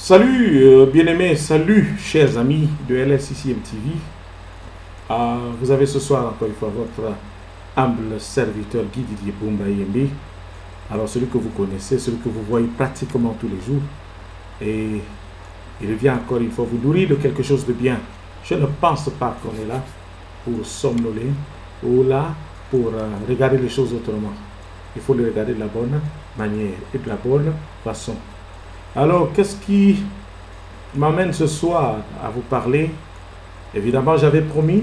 Salut bien-aimés, salut chers amis de LSCCM TV. Vous avez ce soir encore une fois votre humble serviteur Guy Didier Boumba Yembe. Alors celui que vous connaissez, celui que vous voyez pratiquement tous les jours. Et il vient encore une fois vous nourrir de quelque chose de bien. Je ne pense pas qu'on est là pour somnoler ou là pour regarder les choses autrement. Il faut les regarder de la bonne manière et de la bonne façon. Alors, qu'est-ce qui m'amène ce soir à vous parler? Évidemment, j'avais promis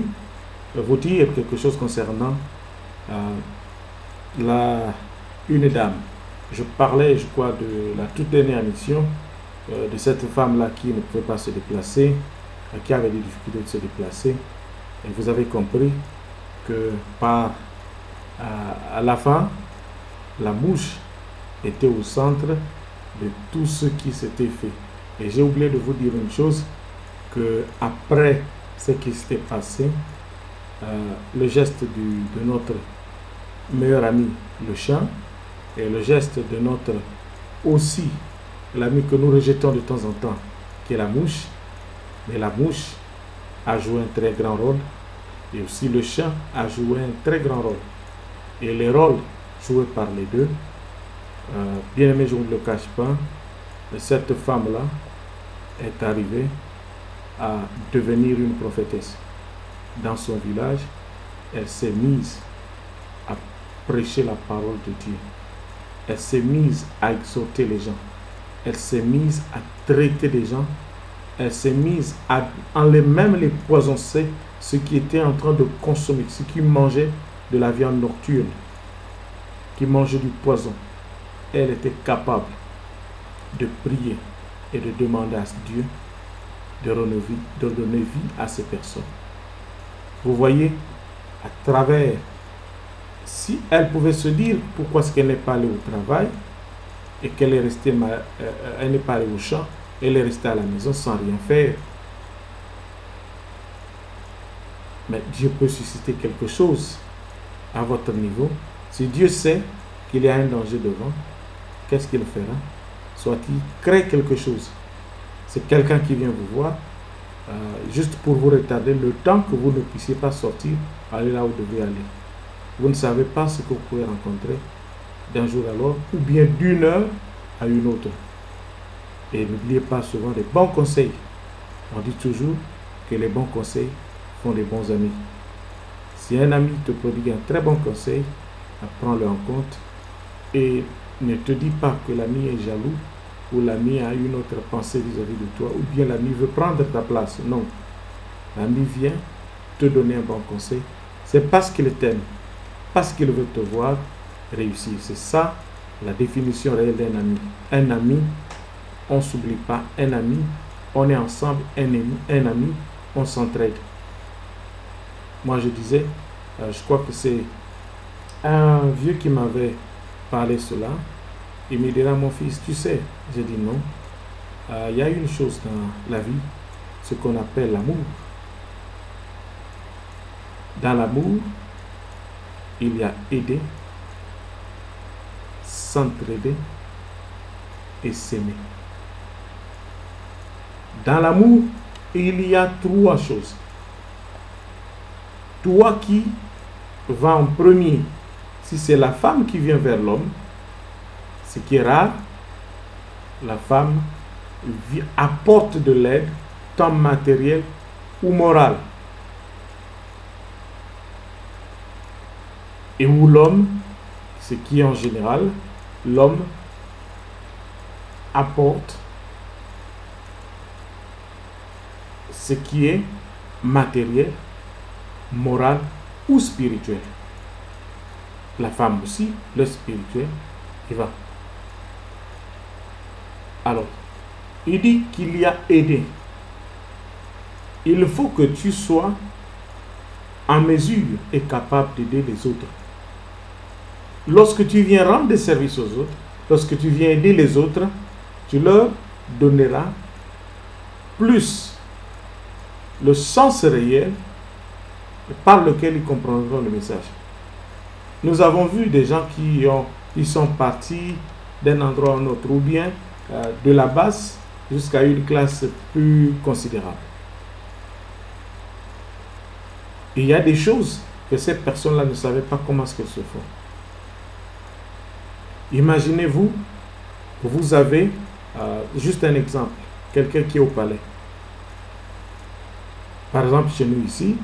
de vous dire quelque chose concernant une dame. Je parlais, je crois, de la toute dernière mission de cette femme-là qui ne pouvait pas se déplacer, qui avait des difficultés de se déplacer. Et vous avez compris que à la fin, la mouche était au centre de tout ce qui s'était fait. Et j'ai oublié de vous dire une chose, que après ce qui s'était passé, le geste de notre meilleur ami, le chat, et le geste de notre aussi, l'ami que nous rejetons de temps en temps, qui est la mouche, mais la mouche a joué un très grand rôle, et aussi le chat a joué un très grand rôle. Et les rôles joués par les deux, bien aimé, je ne le cache pas, cette femme-là est arrivée à devenir une prophétesse. Dans son village, elle s'est mise à prêcher la parole de Dieu. Elle s'est mise à exhorter les gens. Elle s'est mise à traiter les gens. Elle s'est mise à même les poisoncer, ceux qui étaient en train de consommer, ceux qui mangeaient de la viande nocturne, qui mangeaient du poison. Elle était capable de prier et de demander à Dieu de donner vie à ces personnes. Vous voyez, à travers, si elle pouvait se dire pourquoi est-ce qu'elle n'est pas allée au travail et qu'elle est restée, elle n'est pas allée au champ, elle est restée à la maison sans rien faire. Mais Dieu peut susciter quelque chose à votre niveau. Si Dieu sait qu'il y a un danger devant, qu'est-ce qu'il fera? Soit il crée quelque chose. C'est quelqu'un qui vient vous voir, juste pour vous retarder le temps que vous ne puissiez pas sortir, aller là où vous devez aller. Vous ne savez pas ce que vous pouvez rencontrer d'un jour à l'autre, ou bien d'une heure à une autre. Et n'oubliez pas souvent les bons conseils. On dit toujours que les bons conseils font les bons amis. Si un ami te prodigue un très bon conseil, prends-le en compte et ne te dis pas que l'ami est jaloux ou l'ami a une autre pensée vis-à-vis de toi ou bien l'ami veut prendre ta place. Non. L'ami vient te donner un bon conseil. C'est parce qu'il t'aime, parce qu'il veut te voir réussir. C'est ça la définition réelle d'un ami. Un ami, on ne s'oublie pas. Un ami, on est ensemble. Un ami, on s'entraide. Moi je disais, je crois que c'est un vieux qui m'avait parlé cela. Il me dira, mon fils, tu sais, j'ai dit non. Il y a une chose dans la vie, ce qu'on appelle l'amour. Dans l'amour, il y a aider, s'entraider et s'aimer. Dans l'amour, il y a trois choses. Toi qui vas en premier, si c'est la femme qui vient vers l'homme, ce qui est rare, la femme apporte de l'aide, tant matérielle ou morale. Et où l'homme, ce qui est en général, l'homme apporte ce qui est matériel, moral ou spirituel. La femme aussi, le spirituel, il va. Alors, il dit qu'il y a aidé. Il faut que tu sois en mesure et capable d'aider les autres. Lorsque tu viens rendre des services aux autres, lorsque tu viens aider les autres, tu leur donneras plus le sens réel par lequel ils comprendront le message. Nous avons vu des gens qui sont partis d'un endroit à un autre, ou bien de la base jusqu'à une classe plus considérable. Et il y a des choses que ces personnes-là ne savaient pas comment est-ce qu'elles se font. Imaginez-vous que vous avez, juste un exemple, quelqu'un qui est au palais. Par exemple, chez nous ici,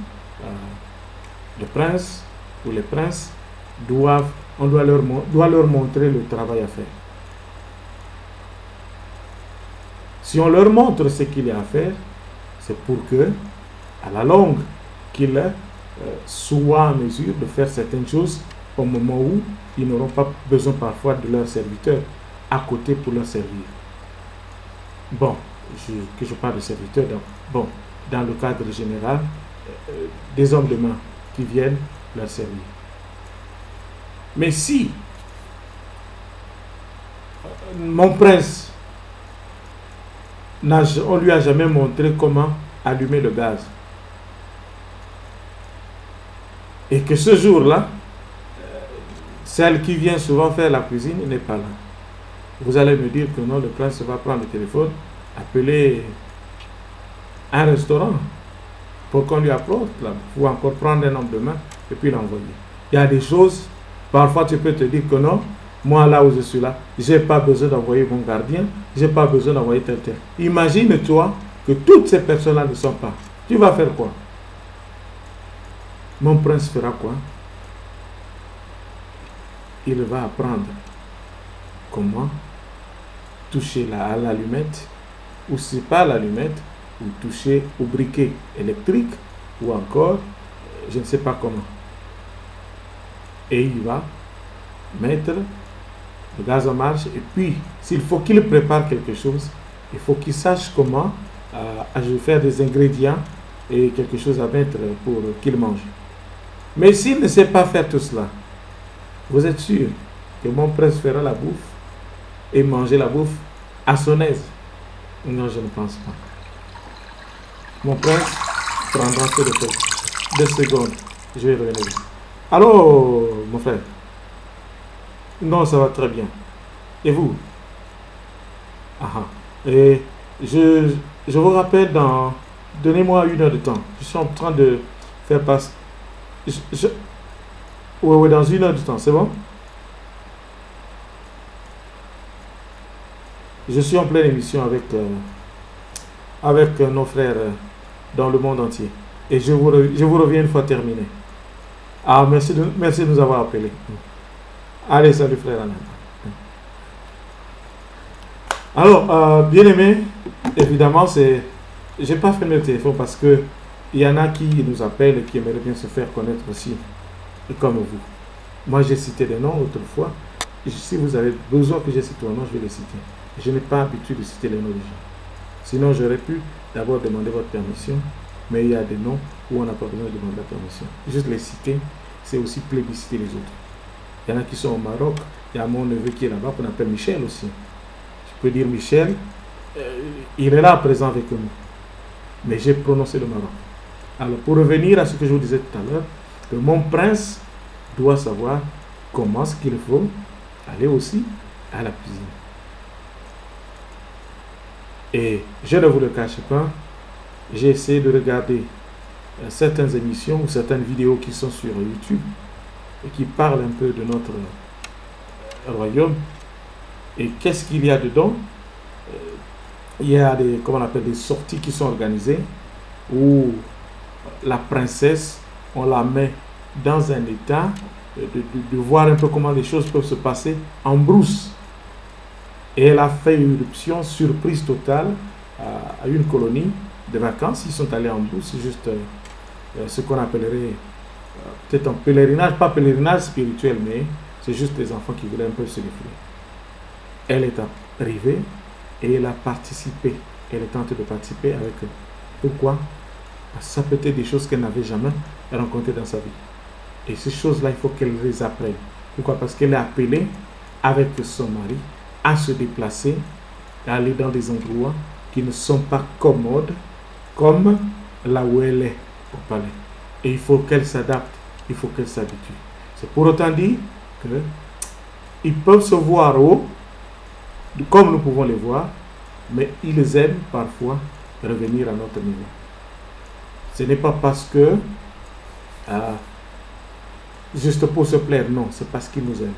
le prince ou les princes on doit leur montrer le travail à faire. Si on leur montre ce qu'il y a à faire, c'est pour que, à la longue, qu'ils soient en mesure de faire certaines choses au moment où ils n'auront pas besoin parfois de leurs serviteurs à côté pour leur servir. Bon, que je parle de serviteurs, dans le cadre général, des hommes de main qui viennent leur servir. Mais si mon prince, on lui a jamais montré comment allumer le gaz, et que ce jour-là, celle qui vient souvent faire la cuisine n'est pas là, vous allez me dire que non, le prince va prendre le téléphone, appeler un restaurant pour qu'on lui apporte là, ou encore prendre un homme de main et puis l'envoyer. Il y a des choses, parfois tu peux te dire que non, moi là où je suis là, je n'ai pas besoin d'envoyer mon gardien, je n'ai pas besoin d'envoyer tel. Imagine-toi que toutes ces personnes-là ne sont pas. Tu vas faire quoi? Mon prince fera quoi? Il va apprendre comment toucher à l'allumette, ou si pas l'allumette, ou toucher au briquet électrique, ou encore, je ne sais pas comment. Et il va mettre le gaz en marche, et puis, s'il faut qu'il prépare quelque chose, il faut qu'il sache comment faire des ingrédients et quelque chose à mettre pour qu'il mange. Mais s'il ne sait pas faire tout cela, vous êtes sûr que mon prince fera la bouffe et manger la bouffe à son aise? Non, je ne pense pas. Mon prince prendra que de 2 secondes. Je vais revenir. Allô, mon frère? Non, ça va très bien. Et vous? Et je vous rappelle donnez-moi 1 heure de temps. Je suis en train de faire passer. Oui, dans 1 heure de temps, c'est bon? Je suis en pleine émission avec nos frères dans le monde entier. Et je vous reviens une fois terminé. Merci de nous avoir appelés. Allez, salut frère Anna. Alors, bien aimé, évidemment, j'ai pas fait le téléphone parce que il y en a qui nous appellent et qui aimeraient bien se faire connaître aussi, comme vous. Moi, j'ai cité des noms autrefois. Si vous avez besoin que je cite un nom, je vais les citer. Je n'ai pas l'habitude de citer les noms des gens. Sinon, j'aurais pu d'abord demander votre permission, mais il y a des noms où on n'a pas besoin de demander la permission. Juste les citer, c'est aussi plébisciter les autres. Il y en a qui sont au Maroc. Il y a mon neveu qui est là-bas, qu'on appelle Michel aussi. Je peux dire Michel, il est là présent avec nous. Mais j'ai prononcé le Maroc. Alors, pour revenir à ce que je vous disais tout à l'heure, que mon prince doit savoir comment est-ce qu'il faut aller aussi à la cuisine. Et je ne vous le cache pas, j'ai essayé de regarder certaines émissions ou certaines vidéos qui sont sur YouTube et qui parlent un peu de notre royaume. Et qu'est-ce qu'il y a dedans? Il y a des sorties qui sont organisées où la princesse, on la met dans un état de voir un peu comment les choses peuvent se passer en brousse. Et elle a fait une éruption surprise totale à une colonie de vacances. Ils sont allés en brousse, c'est juste ce qu'on appellerait peut-être un pèlerinage, pas pèlerinage spirituel, mais c'est juste des enfants qui voulaient un peu se défouler. Elle est arrivée et elle a participé. Elle est tentée de participer avec eux. Pourquoi? Parce que ça peut être des choses qu'elle n'avait jamais rencontrées dans sa vie. Et ces choses-là, il faut qu'elle les apprenne. Pourquoi? Parce qu'elle est appelée avec son mari à se déplacer, à aller dans des endroits qui ne sont pas commodes, comme là où elle est au palais. Et il faut qu'elle s'adapte, il faut qu'elle s'habitue. C'est pour autant dire qu'ils peuvent se voir haut, comme nous pouvons les voir, mais ils aiment parfois revenir à notre niveau. Ce n'est pas parce que, juste pour se plaire, non, c'est parce qu'ils nous aiment.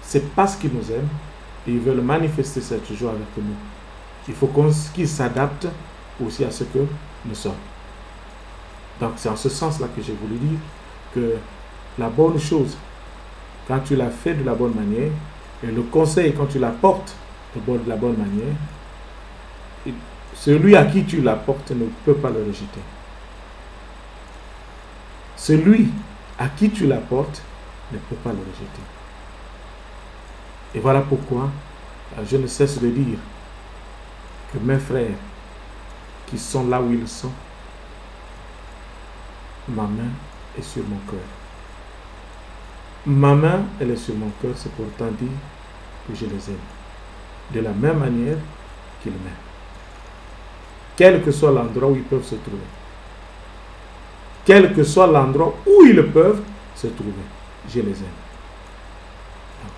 C'est parce qu'ils nous aiment et ils veulent manifester cette joie avec nous. Il faut qu'ils s'adaptent aussi à ce que nous sommes. Donc c'est en ce sens-là que j'ai voulu dire que la bonne chose, quand tu l'as fait de la bonne manière, et le conseil, quand tu l'apportes de la bonne manière, celui à qui tu l'apportes ne peut pas le rejeter. Celui à qui tu l'apportes ne peut pas le rejeter. Et voilà pourquoi je ne cesse de dire que mes frères qui sont là où ils sont, ma main est sur mon cœur. Ma main, elle est sur mon cœur, c'est pourtant dire que je les aime. De la même manière qu'ils m'aiment. Quel que soit l'endroit où ils peuvent se trouver. Quel que soit l'endroit où ils peuvent se trouver. Je les aime. Donc,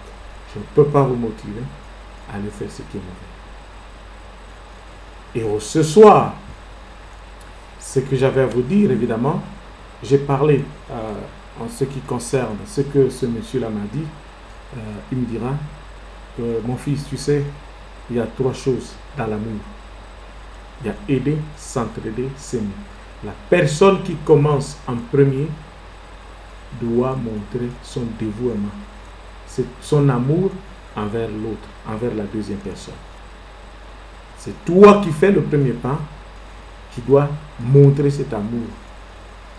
je ne peux pas vous motiver à aller faire ce qui est mauvais. Et ce soir, ce que j'avais à vous dire, évidemment, j'ai parlé en ce qui concerne ce que ce monsieur-là m'a dit. Il me dira que mon fils, tu sais, il y a 3 choses dans l'amour. Il y a aider, s'entraider, s'aimer. La personne qui commence en premier doit montrer son dévouement. C'est son amour envers l'autre, envers la deuxième personne. C'est toi qui fais le premier pas. Tu dois montrer cet amour.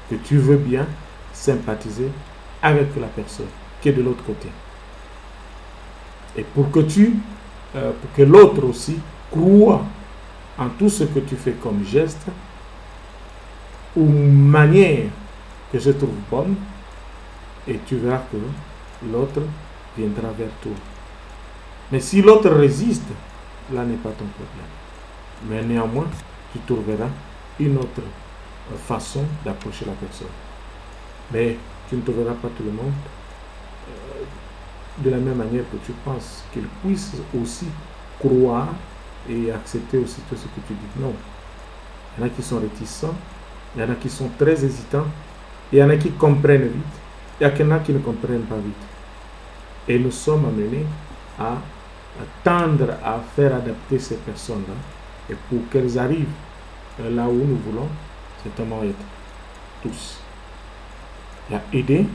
Que tu veux bien sympathiser avec la personne qui est de l'autre côté. Et pour que l'autre aussi croit en tout ce que tu fais comme geste ou manière que je trouve bonne, et tu verras que l'autre viendra vers toi. Mais si l'autre résiste, là n'est pas ton problème. Mais néanmoins, tu trouveras une autre façon d'approcher la personne. Mais tu ne trouveras pas tout le monde de la même manière que tu penses qu'il puisse aussi croire et accepter aussi tout ce que tu dis. Non. Il y en a qui sont réticents, il y en a qui sont très hésitants, il y en a qui comprennent vite, il y en a qui ne comprennent pas vite. Et nous sommes amenés à tendre à faire adapter ces personnes-là, et pour qu'elles arrivent là où nous voulons, c'est comment être tous. Il y a aider,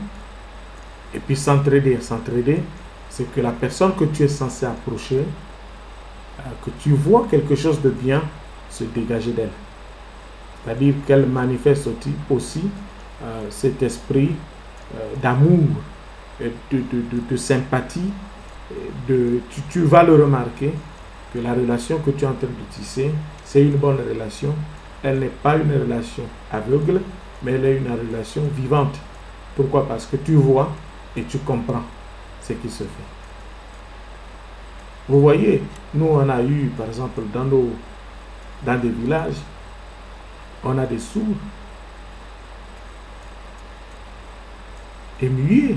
et puis s'entraider. S'entraider, c'est que la personne que tu es censé approcher, que tu vois quelque chose de bien se dégager d'elle. C'est-à-dire qu'elle manifeste aussi cet esprit d'amour, de sympathie. Tu vas le remarquer que la relation que tu es en train de tisser, c'est une bonne relation. Elle n'est pas une relation aveugle, mais elle est une relation vivante. Pourquoi? Parce que tu vois et tu comprends ce qui se fait. Vous voyez, nous on a eu, par exemple, dans des villages, on a des sourds et muets.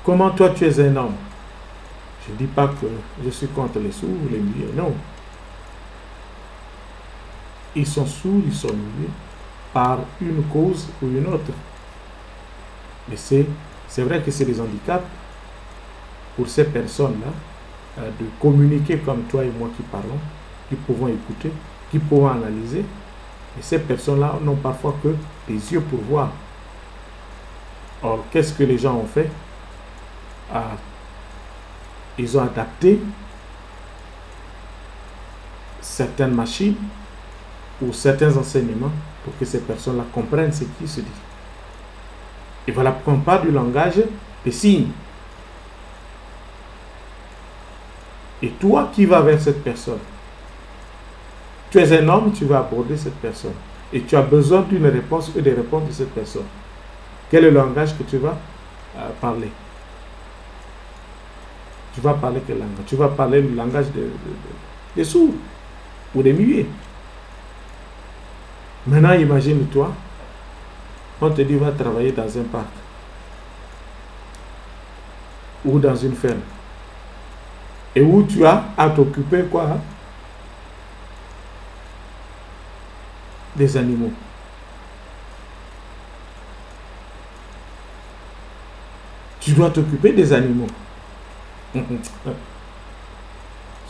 Comment toi tu es un homme? Je ne dis pas que je suis contre les sourds ou les muets, non. Ils sont sourds, ils sont muets par une cause ou une autre. Mais c'est vrai que c'est des handicaps pour ces personnes-là de communiquer comme toi et moi qui parlons, qui pouvons écouter, qui pouvons analyser. Et ces personnes-là n'ont parfois que des yeux pour voir. Or, qu'est-ce que les gens ont fait? Ils ont adapté certaines machines ou certains enseignements pour que ces personnes-là comprennent ce qui se dit. Et voilà pourquoi on parle du langage des signes. Et toi qui vas vers cette personne, tu es un homme, tu vas aborder cette personne. Et tu as besoin d'une réponse et des réponses de cette personne. Quel est le langage que tu vas parler? Tu vas parler quel langage? Tu vas parler le langage des sourds ou des muets. Maintenant, imagine-toi, on te dit va travailler dans un parc ou dans une ferme. Et où tu as à t'occuper quoi, hein? Des animaux. Tu dois t'occuper des animaux.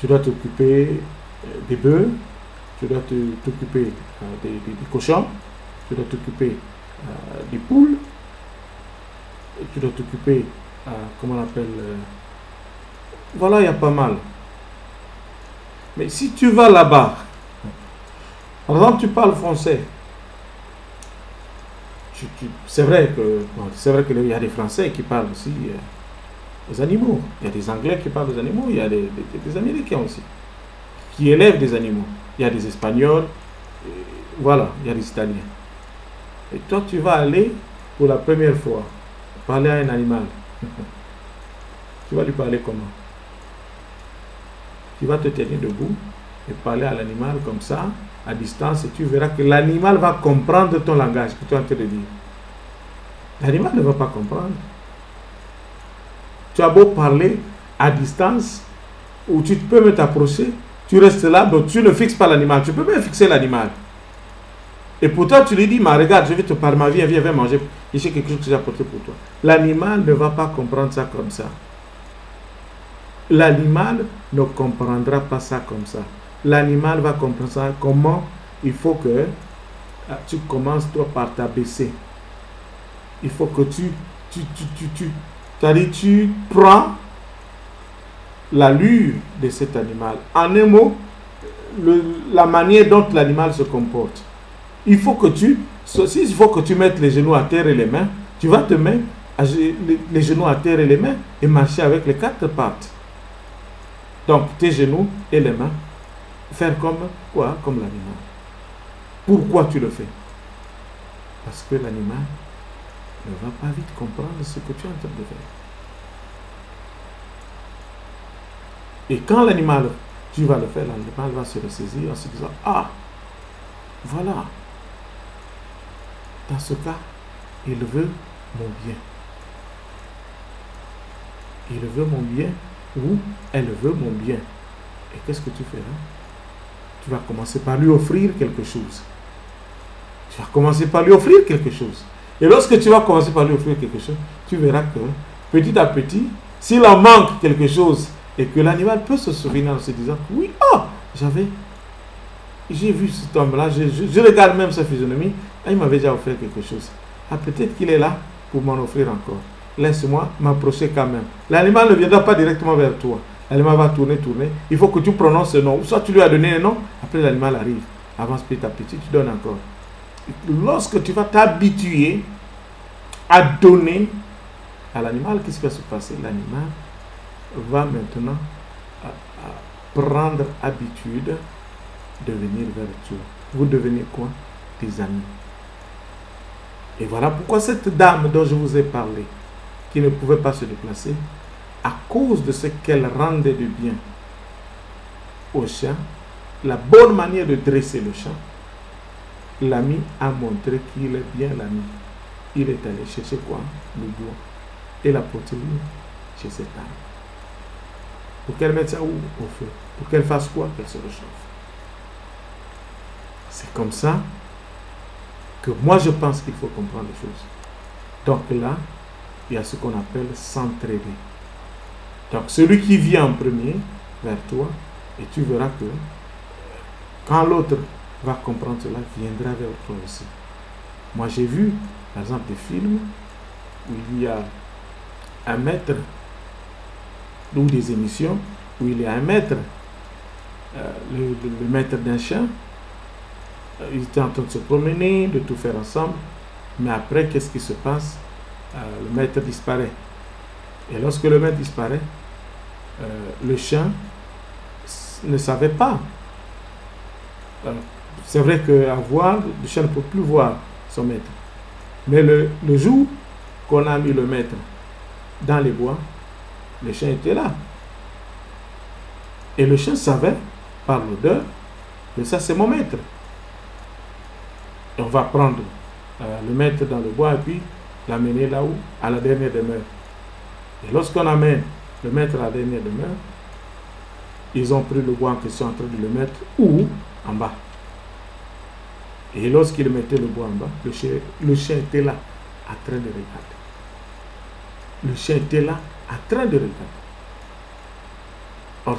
Tu dois t'occuper des bœufs, tu dois t'occuper des cochons, tu dois t'occuper des poules, et tu dois t'occuper, comment on appelle, voilà, il y a pas mal. Mais si tu vas là-bas, par exemple, tu parles français, c'est vrai qu'il y a des Français qui parlent aussi les animaux. Il y a des Anglais qui parlent des animaux, il y a des Américains aussi, qui élèvent des animaux. Il y a des Espagnols, voilà, il y a des Italiens. Et toi, tu vas aller pour la première fois parler à un animal. Tu vas lui parler comment? Tu vas te tenir debout et parler à l'animal comme ça, à distance, et tu verras que l'animal va comprendre ton langage que tu es en train de dire. L'animal ne va pas comprendre. Tu as beau parler à distance, ou tu peux même t'approcher, tu restes là, donc tu ne fixes pas l'animal. Tu peux même fixer l'animal. Et pourtant, tu lui dis, mais regarde, je vais te parler, ma vie, viens manger. J'ai quelque chose que j'ai apporté pour toi. L'animal ne va pas comprendre ça comme ça. L'animal ne comprendra pas ça comme ça. L'animal va comprendre ça comment il faut que tu commences toi par t'abaisser. Il faut que tu prends l'allure de cet animal. En un mot, la manière dont l'animal se comporte. Il faut que tu mettes les genoux à terre et les mains, tu vas te mettre les genoux à terre et les mains et marcher avec les quatre pattes. Donc, tes genoux et les mains, faire comme quoi? Comme l'animal. Pourquoi tu le fais? Parce que l'animal ne va pas vite comprendre ce que tu es en train de faire. Et quand l'animal, tu vas le faire, l'animal va se ressaisir en se disant, ah, voilà. Dans ce cas, il veut mon bien. Il veut mon bien ou elle veut mon bien. Et qu'est-ce que tu feras? Tu vas commencer par lui offrir quelque chose. Tu vas commencer par lui offrir quelque chose. Et lorsque tu vas commencer par lui offrir quelque chose, tu verras que petit à petit, s'il en manque quelque chose et que l'animal peut se souvenir en se disant, oui, oh, j'ai vu cet homme-là, je regarde même sa physionomie, il m'avait déjà offert quelque chose. Ah, peut-être qu'il est là pour m'en offrir encore. Laisse-moi m'approcher quand même. L'animal ne viendra pas directement vers toi. L'animal va tourner. Il faut que tu prononces ce nom. Soit tu lui as donné un nom, après l'animal arrive. Avance petit à petit, tu donnes encore. Lorsque tu vas t'habituer à donner à l'animal, qu'est-ce qui va se passer? L'animal va maintenant prendre habitude de venir vers toi. Vous devenez quoi? Des amis. Et voilà pourquoi cette dame dont je vous ai parlé, qui ne pouvait pas se déplacer, à cause de ce qu'elle rendait de bien au chien, la bonne manière de dresser le chien, l'ami a montré qu'il est bien l'ami. Il est allé chercher quoi? Le bois. Et l'a porté chez cette dame. Pour qu'elle mette ça où? Au feu. Pour qu'elle fasse quoi? Qu'elle se réchauffe. C'est comme ça que moi je pense qu'il faut comprendre les choses. Donc là, il y a ce qu'on appelle s'entraider. Donc celui qui vient en premier vers toi, et tu verras que quand l'autre va comprendre cela, viendra vers toi aussi. Moi j'ai vu, par exemple, des films où il y a un maître, ou des émissions où il y a un maître, le maître d'un chien. Ils étaient en train de se promener, de tout faire ensemble. Mais après, qu'est-ce qui se passe? Le maître disparaît. Et lorsque le maître disparaît, le chien ne savait pas. C'est vrai qu'à voir, le chien ne peut plus voir son maître. Mais le jour qu'on a mis le maître dans les bois, le chien était là. Et le chien savait, par l'odeur, que ça c'est mon maître. Et on va prendre le mettre dans le bois et puis l'amener là où? À la dernière demeure. Et lorsqu'on amène le maître à la dernière demeure, ils ont pris le bois en question en train de le mettre où? En bas. Et lorsqu'ils mettaient le bois en bas, le chien était là, en train de regarder. Le chien était là, en train de regarder. Or,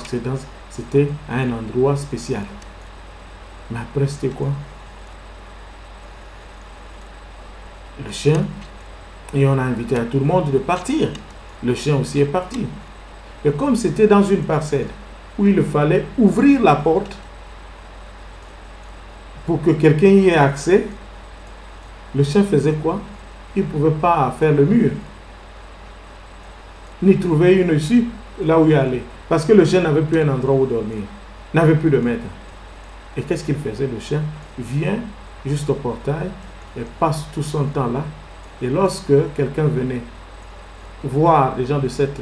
c'était à un endroit spécial. Mais après, c'était quoi? Le chien, et on a invité à tout le monde de partir. Le chien aussi est parti. Et comme c'était dans une parcelle où il fallait ouvrir la porte pour que quelqu'un y ait accès, le chien faisait quoi? Il ne pouvait pas faire le mur, ni trouver une issue là où il allait. Parce que le chien n'avait plus un endroit où dormir, n'avait plus de maître. Et qu'est-ce qu'il faisait? Le chien vient juste au portail et passe tout son temps là. Et lorsque quelqu'un venait voir les gens de cette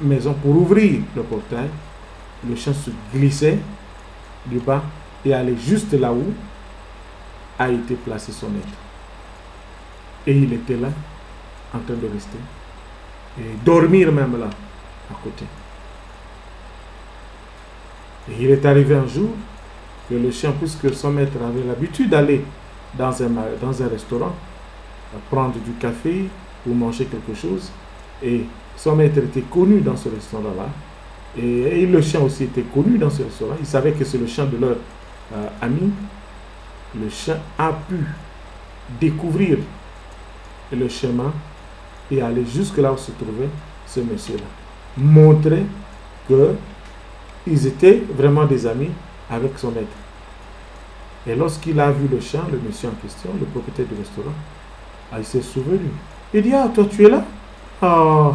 maison pour ouvrir le portail, le chien se glissait du bas et allait juste là où a été placé son maître. Et il était là, en train de rester. Et dormir même là, à côté. Et il est arrivé un jour que le chien, puisque son maître avait l'habitude d'aller dans un restaurant, prendre du café ou manger quelque chose, et son maître était connu dans ce restaurant-là, et le chien aussi était connu dans ce restaurant. Il savait que c'est le chien de leur ami. Le chien a pu découvrir le chemin et aller jusque là où se trouvait ce monsieur-là. Montrer qu'ils étaient vraiment des amis avec son maître. Et lorsqu'il a vu le chien, le monsieur en question, le propriétaire du restaurant, il s'est souvenu. Il dit: ah, toi tu es là? Ah,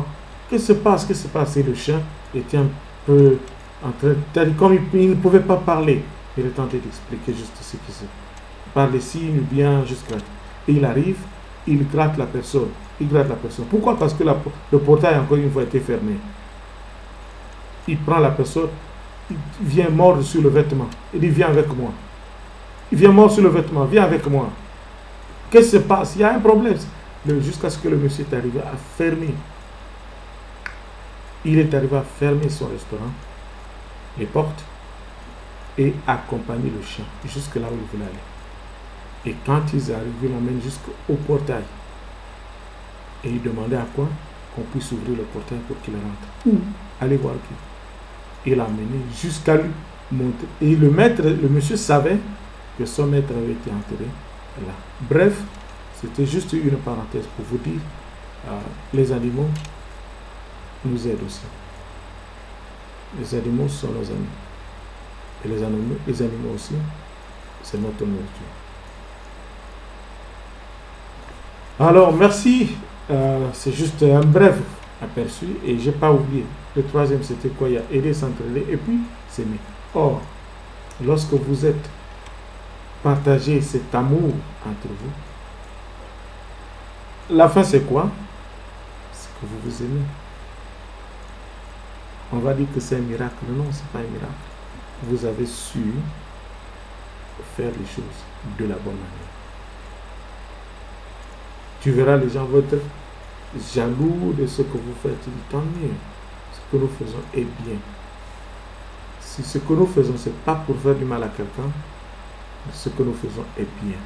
qu'est-ce qui se passe? Qu'est-ce qui se passe? Et le chien était un peu en train, comme il ne pouvait pas parler, il est tenté d'expliquer juste ce qui se passe. Par les signes, bien jusqu'à. Et il arrive, il gratte la personne. Il gratte la personne. Pourquoi? Parce que le portail encore une fois été fermé. Il prend la personne, il vient mordre sur le vêtement. Il dit: viens avec moi. Il vient mordre sur le vêtement, viens avec moi. Qu'est-ce qui se passe? Il y a un problème. Jusqu'à ce que le monsieur est arrivé à fermer. Il est arrivé à fermer son restaurant, les portes, et accompagner le chien jusque là où il voulait aller. Et quand ils arrivent, ils l'emmènent jusqu'au portail. Et ils demandaient à quoi? Qu'on puisse ouvrir le portail pour qu'il rentre. Allez voir qui. Il l'a amené jusqu'à lui monter. Et le monsieur savait que son maître avait été enterré là. Bref, c'était juste une parenthèse pour vous dire, les animaux nous aident aussi. Les animaux sont nos amis. Et les animaux aussi, c'est notre nourriture. Alors, merci. C'est juste un bref aperçu et j'ai pas oublié. Le troisième, c'était quoi? Il y a aider, s'entraider et puis s'aimer. Or, lorsque vous êtes partagé cet amour entre vous, la fin c'est quoi? C'est que vous vous aimez. On va dire que c'est un miracle. Non, c'est pas un miracle. Vous avez su faire les choses de la bonne manière. Tu verras, les gens vont être jaloux de ce que vous faites. Tu dis: tant mieux, ce que nous faisons est bien. Si ce que nous faisons, ce n'est pas pour faire du mal à quelqu'un, ce que nous faisons est bien.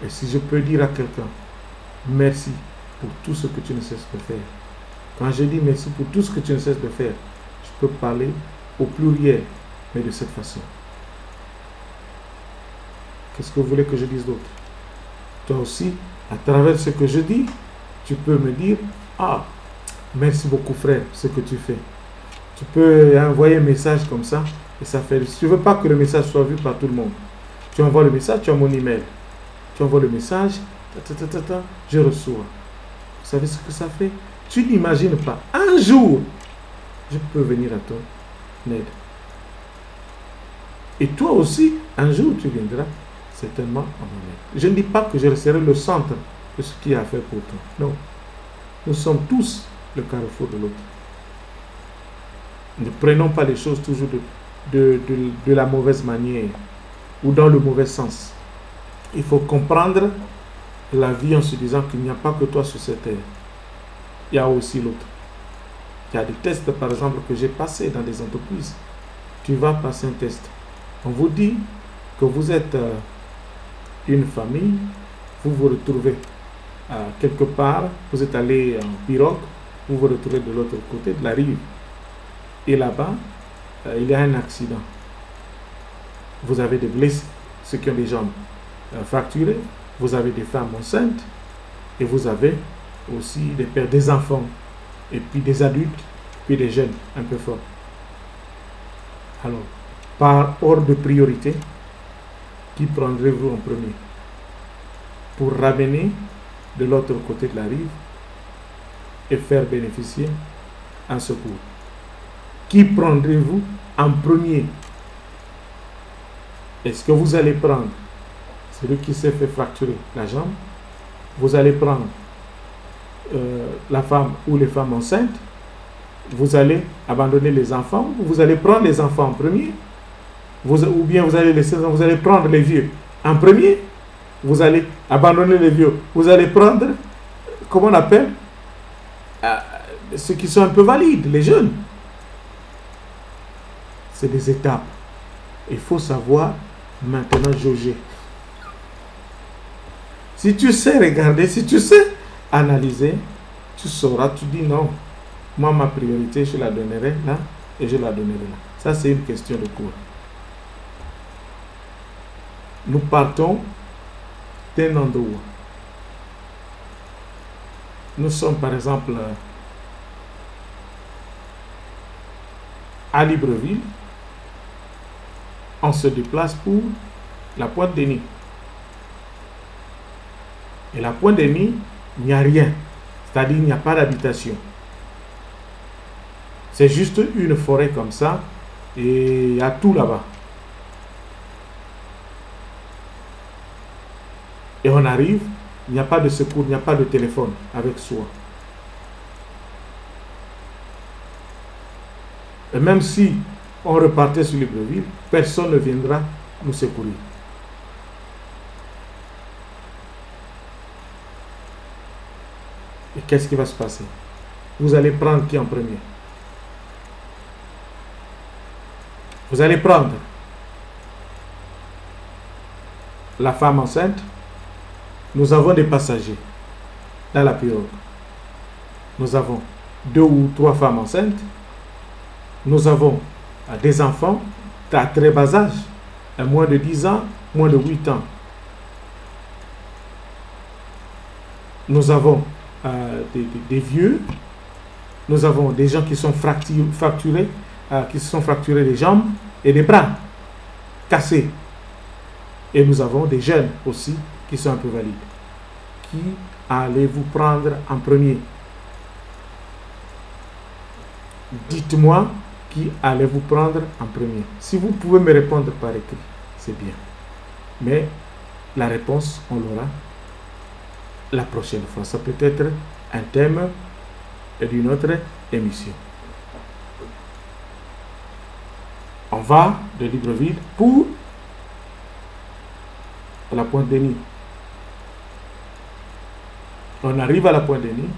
Et si je peux dire à quelqu'un: merci pour tout ce que tu ne cesses de faire. Quand je dis merci pour tout ce que tu ne cesses de faire, je peux parler au pluriel, mais de cette façon. Qu'est-ce que vous voulez que je dise d'autre? Toi aussi, à travers ce que je dis, tu peux me dire: ah, merci beaucoup frère, ce que tu fais. Tu peux envoyer un message comme ça, et ça fait. Si tu ne veux pas que le message soit vu par tout le monde, tu envoies le message, tu as mon email. Tu envoies le message, je reçois. Vous savez ce que ça fait? Tu n'imagines pas. Un jour, je peux venir à ton aide. Et toi aussi, un jour, tu viendras certainement à mon aide. Je ne dis pas que je serai le centre de ce qui est à faire pour toi. Non. Nous sommes tous le carrefour de l'autre. Ne prenons pas les choses toujours de la mauvaise manière ou dans le mauvais sens. Il faut comprendre la vie en se disant qu'il n'y a pas que toi sur cette terre. Il y a aussi l'autre. Il y a des tests, par exemple, que j'ai passés dans des entreprises. Tu vas passer un test. On vous dit que vous êtes une famille, vous vous retrouvez quelque part, vous êtes allé en pirogue, vous vous retrouvez de l'autre côté de la rive. Et là-bas, il y a un accident. Vous avez des blessés, ceux qui ont des jambes fracturées, vous avez des femmes enceintes, et vous avez aussi des pères, des enfants, et puis des adultes, puis des jeunes un peu forts. Alors, par ordre de priorité, qui prendrez-vous en premier pour ramener de l'autre côté de la rive et faire bénéficier un secours? Qui prendrez-vous en premier? Est-ce que vous allez prendre celui qui s'est fait fracturer la jambe? Vous allez prendre la femme ou les femmes enceintes? Vous allez abandonner les enfants? Vous allez prendre les enfants en premier? Ou bien vous allez laisser, vous allez prendre les vieux en premier? Vous allez abandonner les vieux? Vous allez prendre, comment on appelle, ceux qui sont un peu valides, les jeunes? C'est des étapes. Il faut savoir maintenant jauger. Si tu sais regarder, si tu sais analyser, tu sauras, tu dis non. Moi, ma priorité, je la donnerai là et je la donnerai là. Ça, c'est une question de cours. Nous partons d'un endroit. Nous sommes, par exemple, à Libreville. On se déplace pour la Pointe-Denis. Et la Pointe-Denis, il n'y a rien. C'est-à-dire, il n'y a pas d'habitation. C'est juste une forêt comme ça. Et il y a tout là-bas. Et on arrive, il n'y a pas de secours, il n'y a pas de téléphone avec soi. Et même si on repartait sur Libreville, personne ne viendra nous secourir. Et qu'est-ce qui va se passer? Vous allez prendre qui en premier? Vous allez prendre la femme enceinte. Nous avons des passagers dans la pirogue. Nous avons 2 ou 3 femmes enceintes. Nous avons des enfants à très bas âge, à moins de 10 ans, moins de 8 ans. Nous avons des vieux. Nous avons des gens qui sont fracturés, qui se sont fracturés les jambes et les bras cassés. Et nous avons des jeunes aussi qui sont un peu valides. Qui allez-vous prendre en premier? Dites-moi qui allez-vous prendre en premier. Si vous pouvez me répondre par écrit, c'est bien. Mais la réponse, on l'aura la prochaine fois. Ça peut être un thème d'une autre émission. On va de Libreville pour la Pointe-Denis. On arrive à la Pointe-Denis.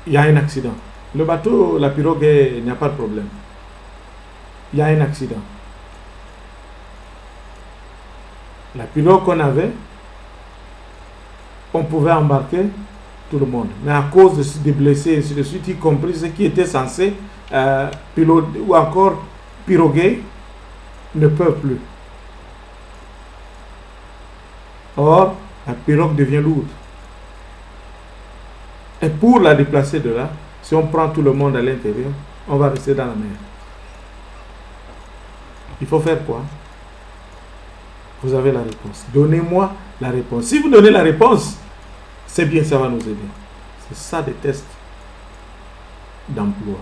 Il y a un accident. Le bateau, la pirogue, il n'y a pas de problème. Il y a un accident. La pirogue qu'on avait, on pouvait embarquer tout le monde. Mais à cause des blessés, et ainsi de suite, y compris ceux qui étaient censés piloter ou encore piroguer, ne peuvent plus. Or, la pirogue devient lourde. Et pour la déplacer de là, si on prend tout le monde à l'intérieur, on va rester dans la mer. Il faut faire quoi? Vous avez la réponse. Donnez-moi la réponse. Si vous donnez la réponse, c'est bien, ça va nous aider. C'est ça des tests d'emploi.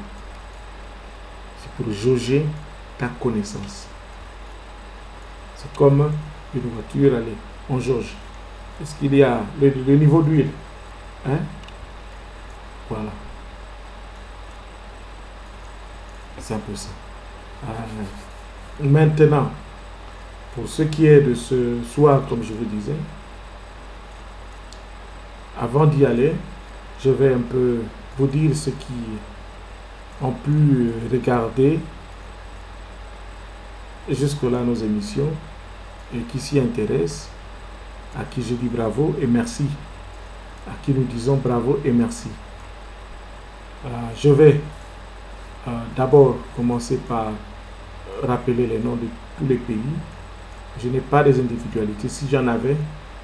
C'est pour jauger ta connaissance. C'est comme une voiture, allez, on jauge. Est-ce qu'il y a le niveau d'huile? Hein? Voilà. C'est un peu ça. Maintenant, pour ce qui est de ce soir, comme je vous disais, avant d'y aller, je vais un peu vous dire ceux qui ont pu regarder jusque-là nos émissions et qui s'y intéressent, à qui je dis bravo et merci, à qui nous disons bravo et merci. Je vais d'abord commencer par rappeler les noms de tous les pays. Je n'ai pas des individualités. Si j'en avais,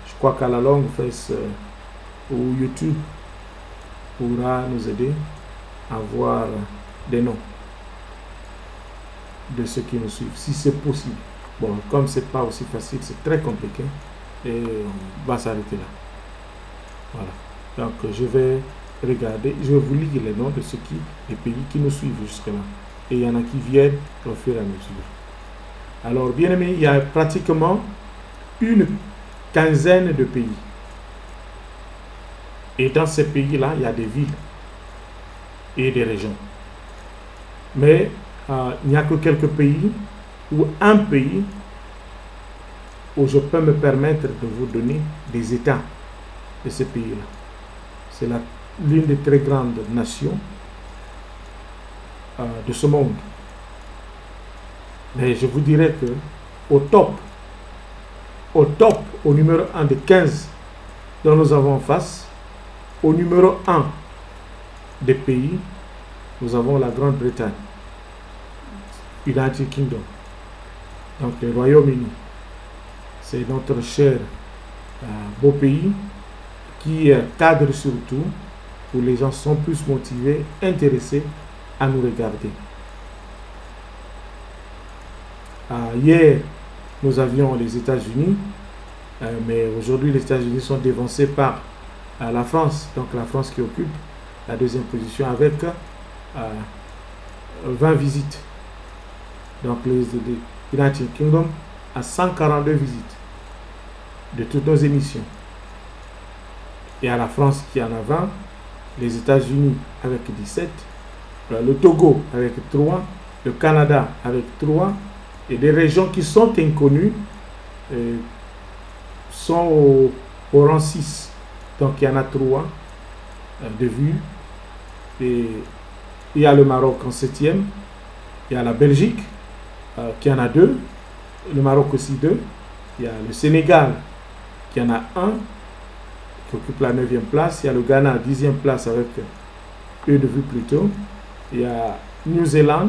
je crois qu'à la longue, Face ou YouTube pourra nous aider à voir des noms de ceux qui nous suivent, si c'est possible. Bon, comme c'est pas aussi facile, c'est très compliqué et on va s'arrêter là. Voilà. Donc je vais regarder, je vais vous lire les noms de ceux qui, les pays qui nous suivent jusque-là. Et il y en a qui viennent au fur et à mesure. Alors, bien aimé, il y a pratiquement une quinzaine de pays. Et dans ces pays-là, il y a des villes et des régions. Mais il n'y a que quelques pays ou un pays où je peux me permettre de vous donner des états de ces pays-là. C'est l'une des très grandes nations de ce monde. Mais je vous dirais que au top, au numéro 1 des 15 dont nous avons en face, au numéro 1 des pays, nous avons la Grande-Bretagne, United Kingdom, donc le Royaume-Uni. C'est notre cher beau pays qui cadre surtout, où les gens sont plus motivés, intéressés à nous regarder. Hier, nous avions les États-Unis, mais aujourd'hui les États-Unis sont dévancés par la France, donc la France qui occupe la deuxième position avec 20 visites. Donc les United Kingdom a 142 visites de toutes nos émissions. Et à la France qui en a 20, les États-Unis avec 17, le Togo avec 3, le Canada avec 3, et des régions qui sont inconnues sont au rang 6. Donc il y en a 3 de vues. Et il y a le Maroc en 7e, il y a la Belgique qui en a 2, le Maroc aussi 2, il y a le Sénégal qui en a 1, qui occupe la 9e place, il y a le Ghana 10e place avec une vue plutôt, il y a New Zealand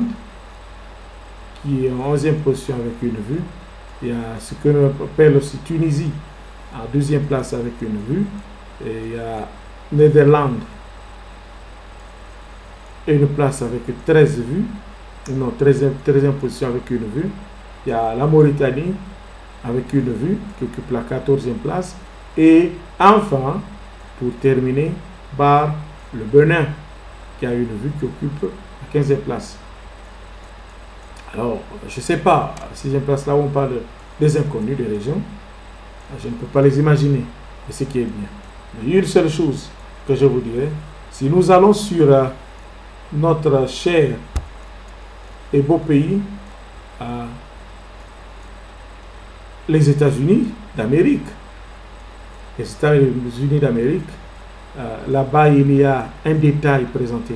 qui est en 11e position avec une vue, il y a ce que l'on appelle aussi Tunisie en 2e place avec une vue, et il y a Netherlands une place avec 13 vues, non, 13e position avec une vue. Il y a la Mauritanie avec une vue qui occupe la 14e place. Et enfin, pour terminer, par le Bénin qui a une vue qui occupe la 15e place. Alors, je ne sais pas, la 6e place là où on parle des inconnus des régions, je ne peux pas les imaginer, et ce qui est bien. Mais une seule chose que je vous dirais, si nous allons sur notre cher et beau pays, les États-Unis d'Amérique. Les États-Unis d'Amérique, là-bas il y a un détail présenté.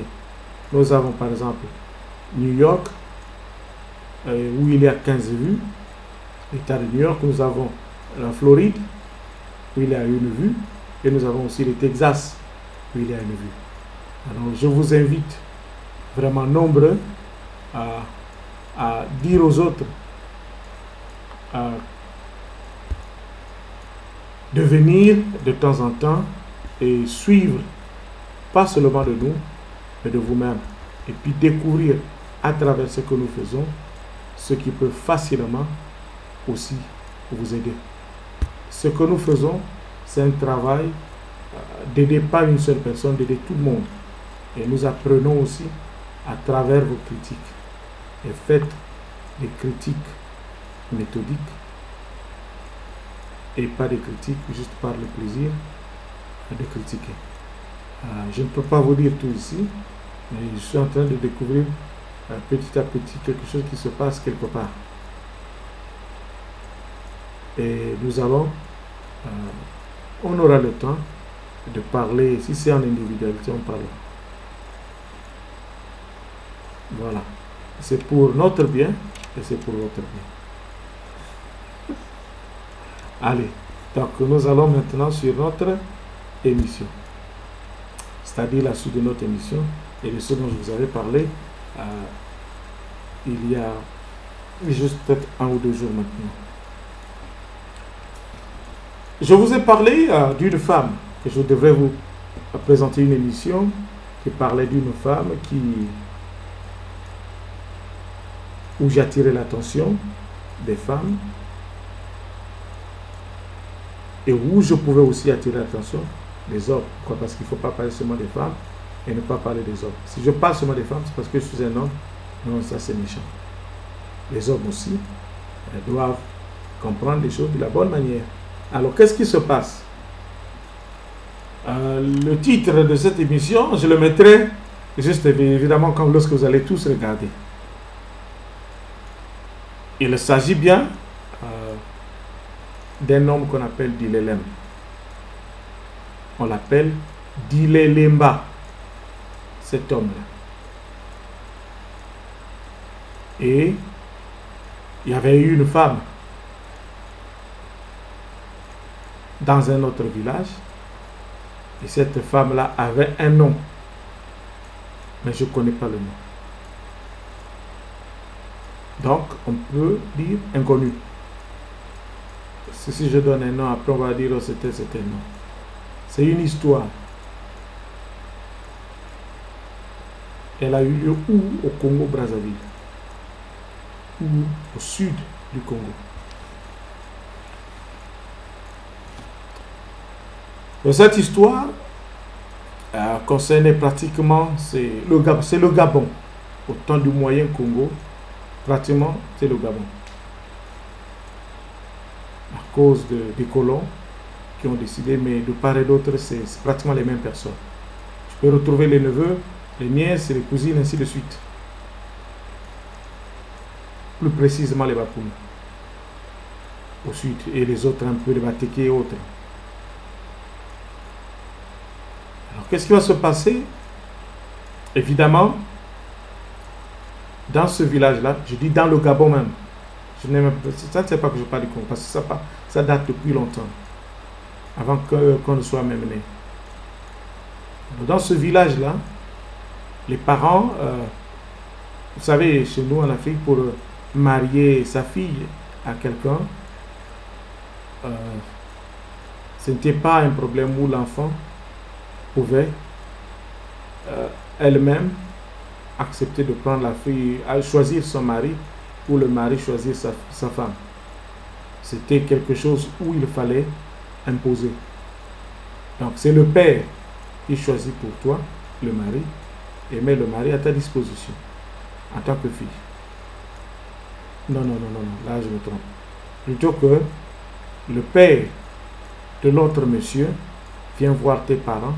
Nous avons par exemple New York, où il y a 15 vues. L'État de New York, nous avons la Floride, où il y a une vue, et nous avons aussi le Texas, où il y a une vue. Alors je vous invite vraiment nombreux à dire aux autres de venir de temps en temps et suivre, pas seulement de nous, mais de vous-même, et puis découvrir à travers ce que nous faisons, ce qui peut facilement aussi vous aider. Ce que nous faisons, c'est un travail d'aider pas une seule personne, d'aider tout le monde. Et nous apprenons aussi à travers vos critiques. Et faites des critiques méthodiques et pas des critiques juste par le plaisir de critiquer. Je ne peux pas vous dire tout ici, mais je suis en train de découvrir petit à petit quelque chose qui se passe quelque part. Et nous allons, on aura le temps de parler, si c'est en individualité, on parlera. Voilà. C'est pour notre bien et c'est pour votre bien. Allez, donc nous allons maintenant sur notre émission. C'est-à-dire la suite de notre émission et de ce dont je vous avais parlé il y a juste peut-être 1 ou 2 jours maintenant. Je vous ai parlé d'une femme, que je devrais vous présenter une émission qui parlait d'une femme où j'attirais l'attention des femmes et où je pouvais aussi attirer l'attention des hommes. Pourquoi? Parce qu'il ne faut pas parler seulement des femmes et ne pas parler des hommes. Si je parle seulement des femmes, c'est parce que je suis un homme. Non, ça c'est méchant. Les hommes aussi doivent comprendre les choses de la bonne manière. Alors, qu'est-ce qui se passe? Le titre de cette émission, je le mettrai juste évidemment comme lorsque vous allez tous regarder. Il s'agit bien d'un homme qu'on appelle Dilelem. On l'appelle Dilelemba, cet homme-là. Et il y avait eu une femme dans un autre village. Et cette femme-là avait un nom. Mais je ne connais pas le nom. Donc, on peut dire inconnu. Si je donne un nom, après on va dire oh, c'était un nom. C'est une histoire. Elle a eu lieu où? Au Congo-Brazzaville. Ou au sud du Congo. Et cette histoire concernait pratiquement, c'est le Gabon. Au temps du moyen Congo, pratiquement c'est le Gabon. À cause des colons qui ont décidé, mais de part et d'autre, c'est pratiquement les mêmes personnes. Je peux retrouver les neveux, les nièces, les cousines, ainsi de suite. Plus précisément les Bapoum. Au sud, et les autres un peu, les Bateke et autres. Alors, qu'est-ce qui va se passer? Évidemment, dans ce village-là, je dis dans le Gabon même, ça ne sait pas que je parle du Congo, parce que ça date depuis longtemps, avant qu'on ne soit même né. Dans ce village-là, les parents, vous savez, chez nous en Afrique, pour marier sa fille à quelqu'un, ce n'était pas un problème où l'enfant pouvait elle-même accepter de prendre la fille, choisir son mari, ou le mari choisir sa femme. C'était quelque chose où il fallait imposer. Donc c'est le père qui choisit pour toi le mari et met le mari à ta disposition en tant que fille. Non, là je me trompe. Plutôt que le père de l'autre monsieur vient voir tes parents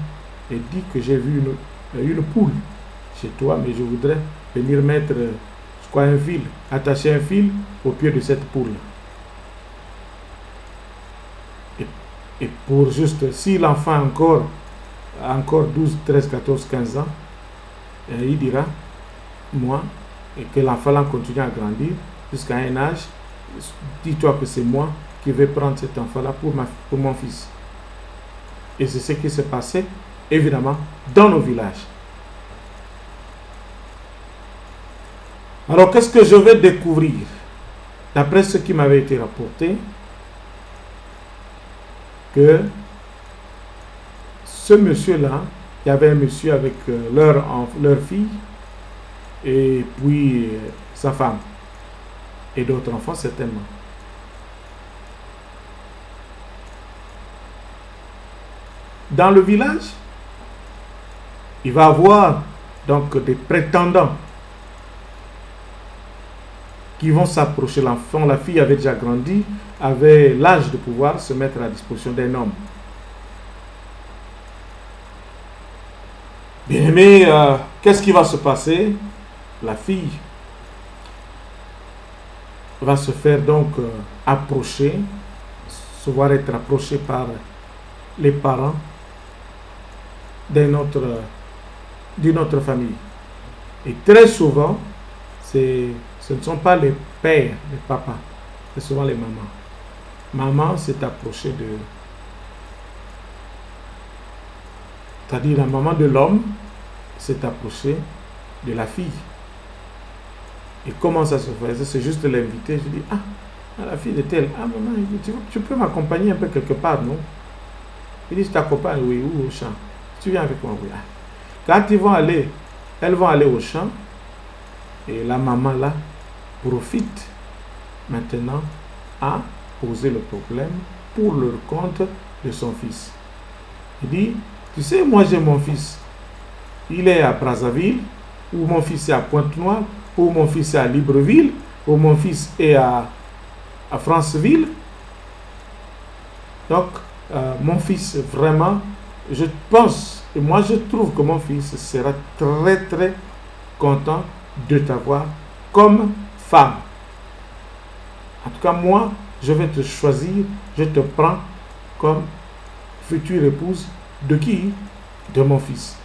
et dit que j'ai vu une poule chez toi, mais je voudrais venir mettre un fil, attacher un fil au pied de cette poule. Et pour juste, si l'enfant a encore 12, 13, 14, 15 ans, il dira, moi, et que l'enfant continue à grandir jusqu'à un âge, dis-toi que c'est moi qui vais prendre cet enfant-là pour mon fils. Et c'est ce qui s'est passé, évidemment, dans nos villages. Alors, qu'est-ce que je vais découvrir? D'après ce qui m'avait été rapporté, que ce monsieur-là, il y avait un monsieur avec leur fille, et puis sa femme, et d'autres enfants certainement. Dans le village, il va avoir donc des prétendants qui vont s'approcher l'enfant. La fille avait déjà grandi, avait l'âge de pouvoir se mettre à la disposition d'un homme. Bien aimé, qu'est-ce qui va se passer? La fille va se faire donc approcher, se voir être approchée par les parents d'une autre famille. Et très souvent, ce ne sont pas les pères, les papas, c'est souvent les mamans. Maman s'est approchée de... C'est-à-dire la maman de l'homme s'est approchée de la fille. Et comment ça se faisait? C'est juste l'inviter. Je dis, ah, la fille de telle. Ah, maman, tu peux m'accompagner un peu quelque part, non? Il dit, je t'accompagne, oui, ou au champ. Tu viens avec moi, oui. Quand ils vont aller, elles vont aller au champ. Et la maman, là, profite maintenant à poser le problème pour le compte de son fils. Il dit, tu sais, moi j'ai mon fils. Il est à Brazzaville, ou mon fils est à Pointe-Noire, ou mon fils est à Libreville, ou mon fils est à Franceville. Donc, mon fils, vraiment, je pense, et moi je trouve que mon fils sera très très content de t'avoir comme femme. En tout cas, moi, je vais te choisir, je te prends comme future épouse de qui? De mon fils.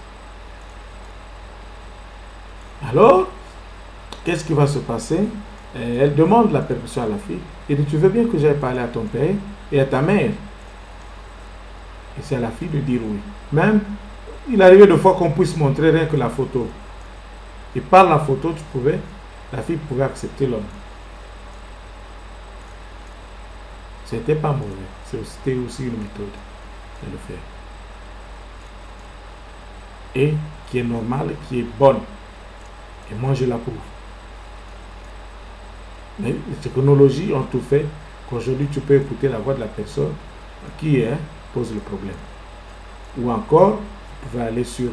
Alors, qu'est-ce qui va se passer? Elle demande la permission à la fille. Elle dit, tu veux bien que j'aille parler à ton père et à ta mère? Et c'est à la fille de dire oui. Même, il arrivait de fois qu'on puisse montrer rien que la photo. Et par la photo, la fille pouvait accepter l'homme. C'était pas mauvais. C'était aussi une méthode de le faire. Et qui est normale, qui est bonne. Et moi, je l'approuve. Mais les technologies ont tout fait qu'aujourd'hui, tu peux écouter la voix de la personne qui pose le problème. Ou encore, vous pouvez aller sur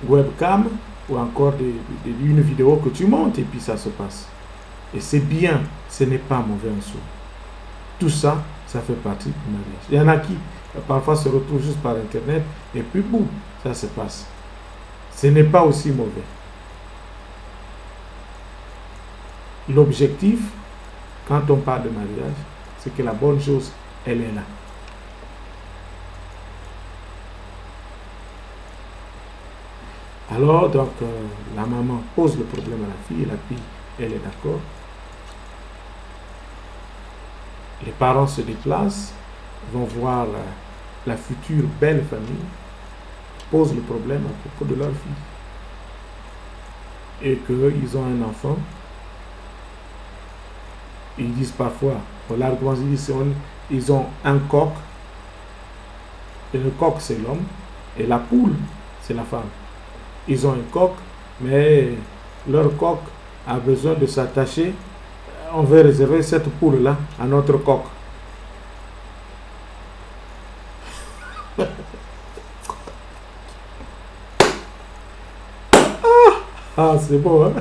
webcam ou encore une vidéo que tu montes et puis ça se passe. Et c'est bien, ce n'est pas mauvais en soi. Tout ça, ça fait partie du mariage. Il y en a qui parfois se retrouvent juste par internet et puis boum, ça se passe. Ce n'est pas aussi mauvais. L'objectif, quand on parle de mariage, c'est que la bonne chose, elle est là. Alors, donc, la maman pose le problème à la fille et la fille, elle est d'accord. Les parents se déplacent, vont voir la future belle famille, posent le problème à propos de leur fille. Et qu'ils ont un enfant. Ils disent parfois, pour l'argument, ils ont un coq. Et le coq, c'est l'homme. Et la poule, c'est la femme. Ils ont un coq, mais leur coq a besoin de s'attacher. On veut réserver cette poule-là à notre coq. Ah, c'est beau, hein?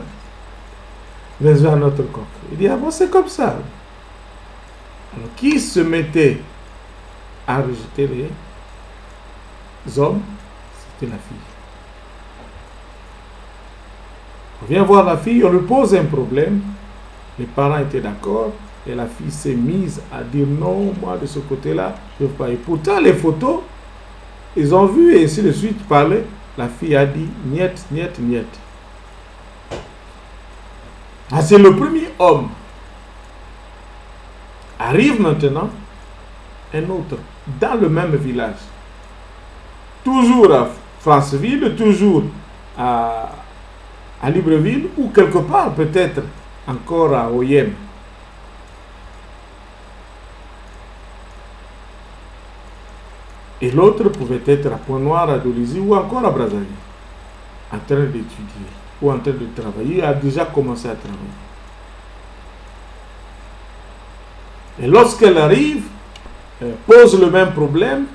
Réservé à notre coq. Il dit, ah bon, c'est comme ça. Alors, qui se mettait à rejeter les hommes? C'était la fille. On vient voir la fille, on lui pose un problème. Les parents étaient d'accord et la fille s'est mise à dire non, moi de ce côté-là, je ne veux pas. Et pourtant, les photos, ils ont vu et ainsi de suite parler. La fille a dit niet, niet, niet. Ah, c'est le premier homme. Arrive maintenant un autre dans le même village. Toujours à Franceville, toujours à Libreville ou quelque part peut-être encore à Oyem. Et l'autre pouvait être à Pointe-Noire, à Dolisie ou encore à Brazzaville, en train d'étudier ou en train de travailler, a déjà commencé à travailler. Et lorsqu'elle arrive, elle pose le même problème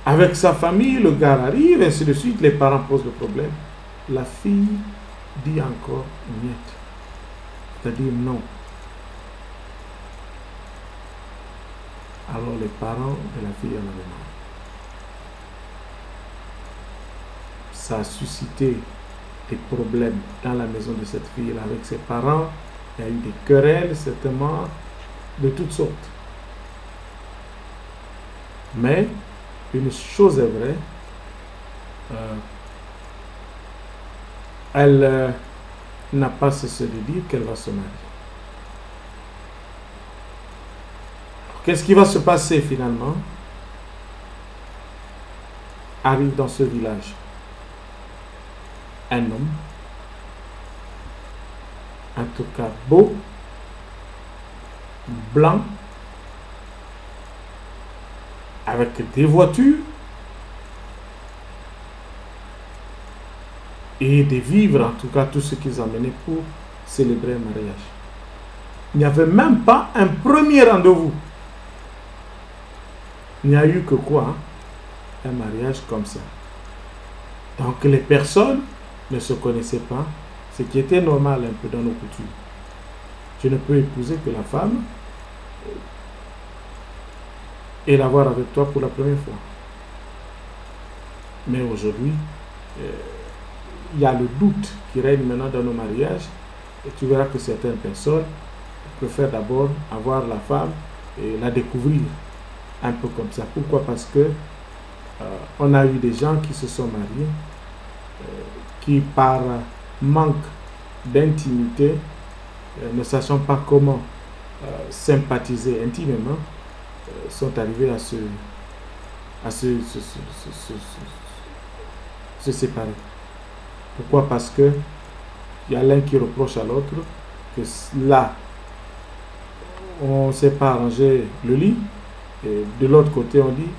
avec sa famille, le gars arrive, ainsi de suite, les parents posent le problème. La fille dit encore niet, c'est-à-dire non. Alors les parents de la fille en avaient marre. Ça a suscité des problèmes dans la maison de cette fille avec ses parents. Il y a eu des querelles, certainement, de toutes sortes. Mais une chose est vraie, elle n'a pas cessé de dire qu'elle va se marier. Qu'est-ce qui va se passer finalement? Arrive dans ce village un homme, en tout cas beau, blanc, avec des voitures et des vivres, en tout cas tout ce qu'ils amenaient pour célébrer un mariage. Il n'y avait même pas un premier rendez-vous. Il n'y a eu que quoi? Un mariage comme ça. Donc les personnes ne se connaissaient pas, ce qui était normal un peu dans nos coutumes. Je ne peux épouser que la femme et l'avoir avec toi pour la première fois. Mais aujourd'hui, il y a le doute qui règne maintenant dans nos mariages, et tu verras que certaines personnes préfèrent d'abord avoir la femme et la découvrir un peu comme ça. Pourquoi? Parce que on a eu des gens qui se sont mariés, qui par manque d'intimité, ne sachant pas comment sympathiser intimement, sont arrivés à se séparer. Pourquoi? Parce que il y a l'un qui reproche à l'autre que là, on ne sait pas arranger le lit, et de l'autre côté, on dit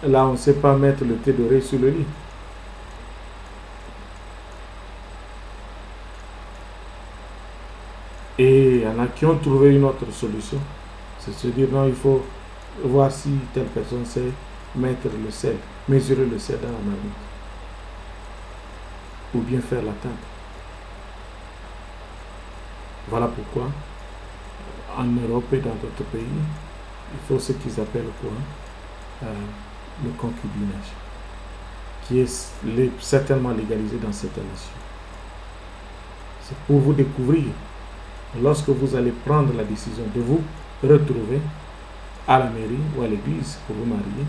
là, on ne sait pas mettre le thé doré sur le lit. Et il y en a qui ont trouvé une autre solution. C'est se dire non, il faut voir si telle personne sait mettre le sel, mesurer le sel dans la marmite. Ou bien faire la table. Voilà pourquoi, en Europe et dans d'autres pays, il faut ce qu'ils appellent quoi? Le concubinage, qui est certainement légalisé dans certaines nations. C'est pour vous découvrir. Lorsque vous allez prendre la décision de vous retrouver à la mairie ou à l'église pour vous marier,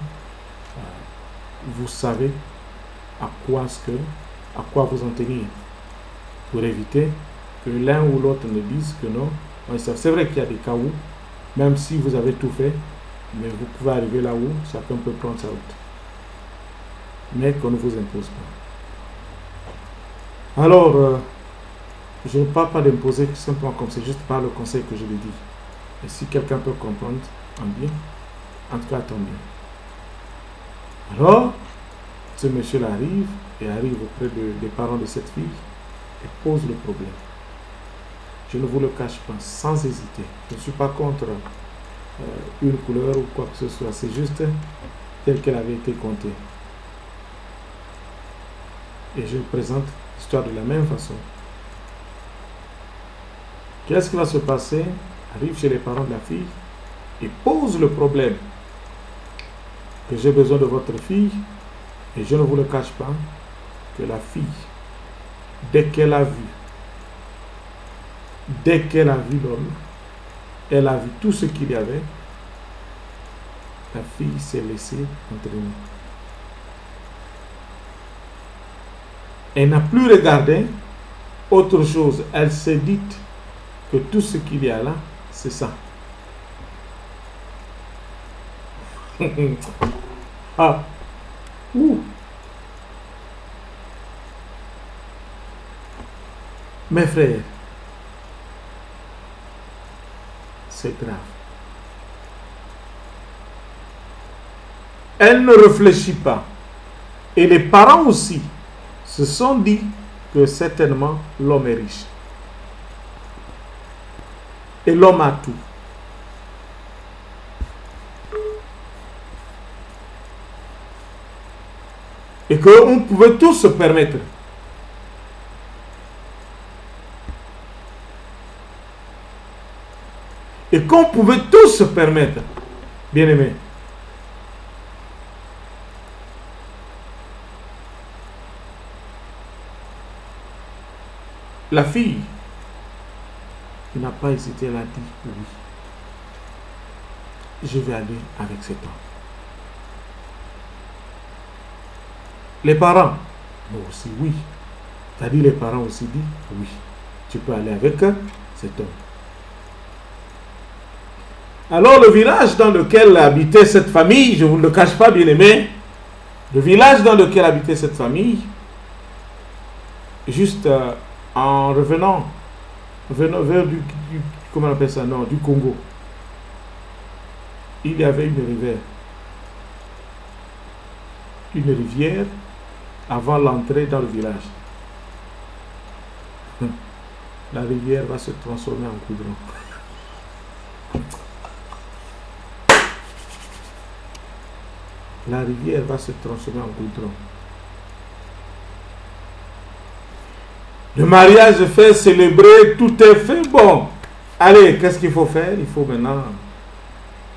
vous savez à quoi vous en tenir, pour éviter que l'un ou l'autre ne dise que non. C'est vrai qu'il y a des cas où, même si vous avez tout fait, mais vous pouvez arriver là où chacun peut prendre sa route, mais qu'on ne vous impose pas. Alors, je ne parle pas d'imposer simplement comme c'est juste par le conseil que je l'ai dit. Et si quelqu'un peut comprendre en bien, en tout cas tant bien. Alors, ce monsieur-là arrive auprès des parents de cette fille et pose le problème. Je ne vous le cache pas, sans hésiter. Je ne suis pas contre une couleur ou quoi que ce soit. C'est juste telle qu'elle avait été contée. Et je présente l'histoire de la même façon. Qu'est-ce qui va se passer? Arrive chez les parents de la fille et pose le problème. Que j'ai besoin de votre fille. Et je ne vous le cache pas que la fille, dès qu'elle a vu l'homme, elle a vu tout ce qu'il y avait, la fille s'est laissée entraîner. Elle n'a plus regardé autre chose. Elle s'est dit que tout ce qu'il y a là, c'est ça. Ah. Mes frères, c'est grave. Elle ne réfléchit pas. Et les parents aussi se sont dit que certainement l'homme est riche. Et l'homme a tout. Et qu'on pouvait tous se permettre. Et qu'on pouvait tous se permettre. Bien aimé. La fille qui n'a pas hésité, elle a dit oui. Je vais aller avec cet homme. Les parents, nous aussi oui. C'est-à-dire les parents aussi disent oui. Tu peux aller avec cet homme. Alors le village dans lequel habitait cette famille, je ne vous le cache pas bien aimé, le village dans lequel habitait cette famille, juste en revenant vers comment on appelle ça, non, du Congo, il y avait une rivière. Une rivière avant l'entrée dans le village. La rivière va se transformer en goudron. La rivière va se transformer en goudron. Le mariage est fait, célébrer, tout est fait. Bon, allez, qu'est-ce qu'il faut faire? Il faut maintenant,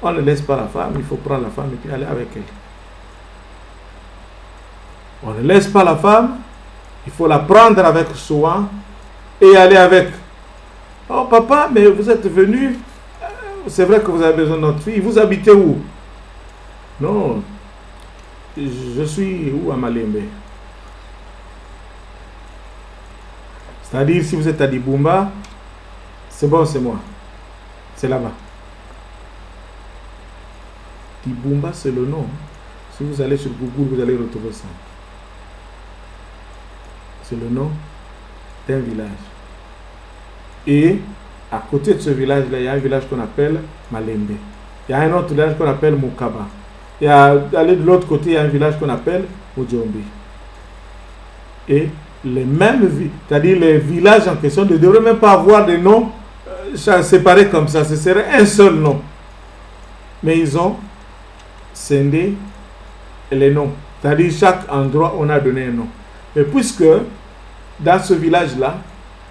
on ne laisse pas la femme, il faut prendre la femme et puis aller avec elle. On ne laisse pas la femme, il faut la prendre avec soin et aller avec. Oh papa, mais vous êtes venu, c'est vrai que vous avez besoin de notre fille, vous habitez où? Non, je suis où à Malembe. C'est-à-dire, si vous êtes à Dibumba, c'est bon, c'est moi. C'est là-bas. Dibumba, c'est le nom. Si vous allez sur Google, vous allez retrouver ça. C'est le nom d'un village. Et à côté de ce village-là, il y a un village qu'on appelle Malembe. Il y a un autre village qu'on appelle Mukaba. Et aller de l'autre côté, il y a un village qu'on appelle Ojombi. Et les mêmes, c'est-à-dire les villages en question ne devraient même pas avoir des noms séparés comme ça. Ce serait un seul nom. Mais ils ont scindé les noms. C'est-à-dire chaque endroit, on a donné un nom. Mais puisque dans ce village-là,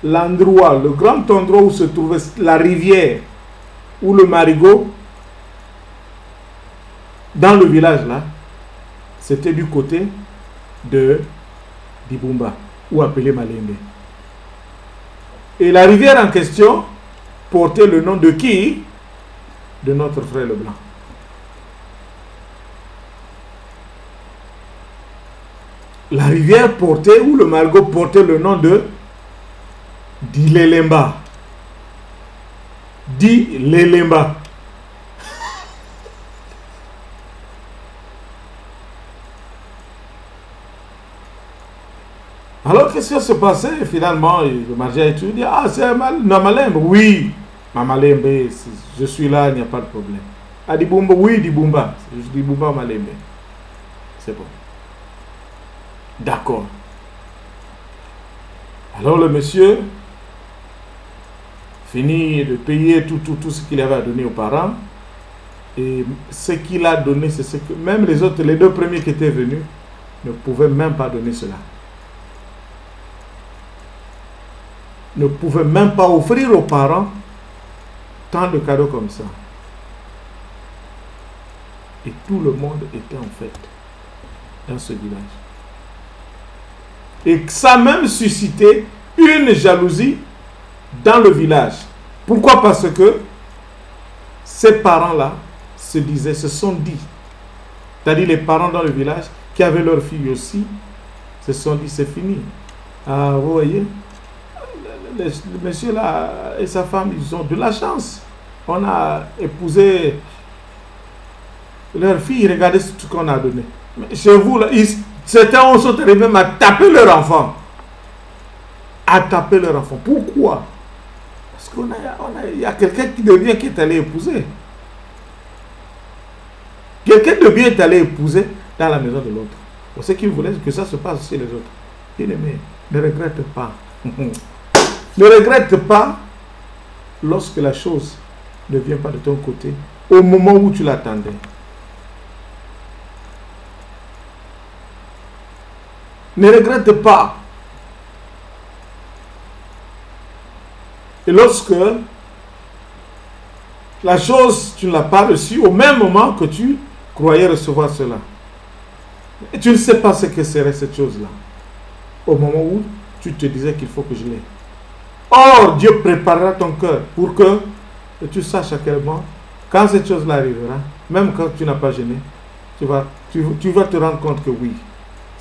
l'endroit, le grand endroit où se trouvait la rivière ou le marigot, dans le village-là, c'était du côté de Dibumba, ou appelé Malembe. Et la rivière en question portait le nom de qui? De notre frère Leblanc. La rivière portait, ou le marigot portait le nom de Dilelemba. Dilelemba. Alors, qu'est-ce qui se passait finalement? Le mariage et dit, ah, c'est Malembe. Oui, Malembe, je suis là, il n'y a pas de problème. Ah, Dibumba, oui, Dibumba. Dibumba, Malembe. C'est bon. D'accord. Alors, le monsieur finit de payer tout ce qu'il avait à donner aux parents. Et ce qu'il a donné, c'est ce que même les autres, les deux premiers qui étaient venus, ne pouvaient même pas donner cela. Ne pouvaient même pas offrir aux parents tant de cadeaux comme ça. Et tout le monde était en fête dans ce village. Et ça a même suscité une jalousie dans le village. Pourquoi? Parce que ces parents-là se disaient, se sont dit, c'est-à-dire les parents dans le village qui avaient leur fille aussi, se sont dit, c'est fini. Ah, vous voyez, le monsieur là et sa femme, ils ont de la chance. On a épousé leur fille, regardez ce qu'on a donné. Mais chez vous, là, certains sont arrivés même à taper leur enfant. À taper leur enfant. Pourquoi? Parce qu'il y a quelqu'un de bien qui est allé épouser. Quelqu'un de bien est allé épouser dans la maison de l'autre. Pour ce qu'il voulait que ça se passe chez les autres. Bien-aimé, ne regrette pas. Ne regrette pas lorsque la chose ne vient pas de ton côté au moment où tu l'attendais. Ne regrette pas. Et lorsque la chose, tu ne l'as pas reçue au même moment que tu croyais recevoir cela. Et tu ne sais pas ce que serait cette chose-là. Au moment où tu te disais qu'il faut que je l'ai. Or, Dieu préparera ton cœur pour que tu saches à quel moment, quand cette chose-là arrivera, même quand tu n'as pas gêné, tu vas te rendre compte que oui,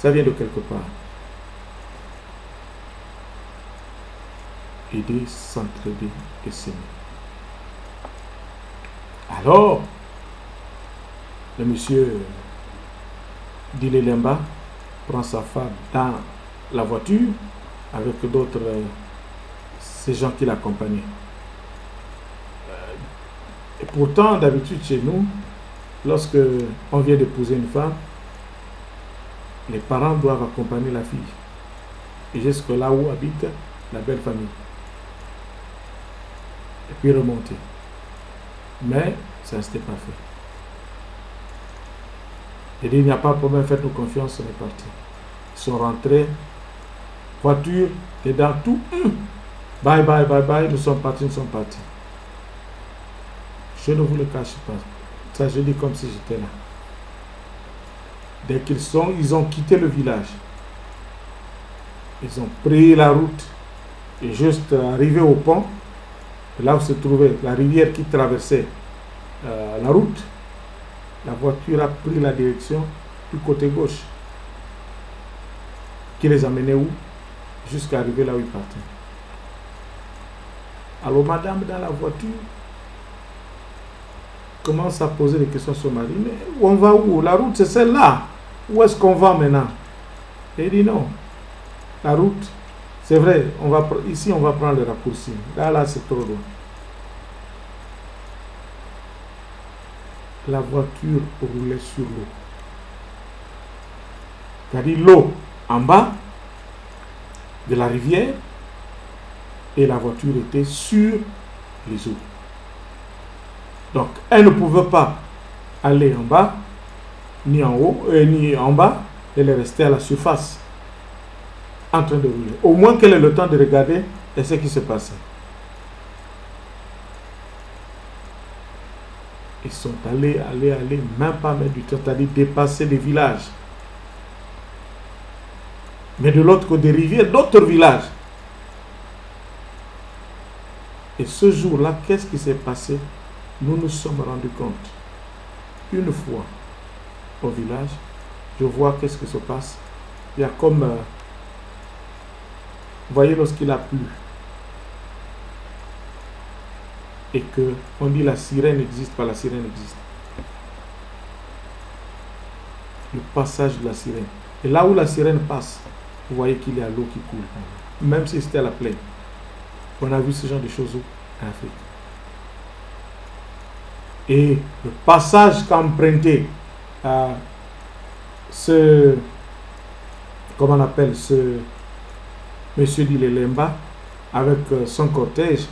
Ça vient de quelque part. Aider, s'entraider et s'aimer. Alors, le monsieur Dile Lemba prend sa femme dans la voiture avec d'autres, ces gens qui l'accompagnaient. Et pourtant, d'habitude chez nous, lorsque on vient d'épouser une femme, les parents doivent accompagner la fille et jusque là où habite la belle famille. Et puis remonter. Mais ça ne s'était pas fait. Il dit, il n'y a pas de problème, faites-nous confiance, on est parti. Ils sont rentrés, voiture, dedans, tout. Bye, bye, bye, bye, nous sommes partis, nous sommes partis. Je ne vous le cache pas. Ça, je dis comme si j'étais là. Dès ils ont quitté le village. Ils ont pris la route et juste arrivé au pont, là où se trouvait la rivière qui traversait la route, la voiture a pris la direction du côté gauche, qui les a menés où? Jusqu'à arriver là où ils partaient. Alors madame dans la voiture commence à poser des questions sur Marie. Mais on va où? La route c'est celle-là. Où est-ce qu'on va maintenant? Et il dit non. La route, c'est vrai, ici on va prendre le raccourci. Là c'est trop loin. La voiture roulait sur l'eau. C'est-à-dire l'eau en bas de la rivière et la voiture était sur les eaux. Donc, elle ne pouvait pas aller en bas, ni en haut, ni en bas. Elle est restée à la surface, en train de rouler. Au moins qu'elle ait le temps de regarder et ce qui se passait. Ils sont allés, même pas mettre du temps, c'est-à-dire dépasser les villages. Mais de l'autre côté des rivières, d'autres villages. Et ce jour-là, qu'est-ce qui s'est passé? Nous nous sommes rendus compte. Une fois au village, je vois qu'est-ce qui se passe. Il y a comme, vous voyez, lorsqu'il a plu, et que on dit la sirène n'existe pas, la sirène existe. Le passage de la sirène. Et là où la sirène passe, vous voyez qu'il y a l'eau qui coule. Même si c'était à la plaine. On a vu ce genre de choses en Afrique. Et le passage qu'empruntait comment on appelle ce monsieur Dile Lemba avec son cortège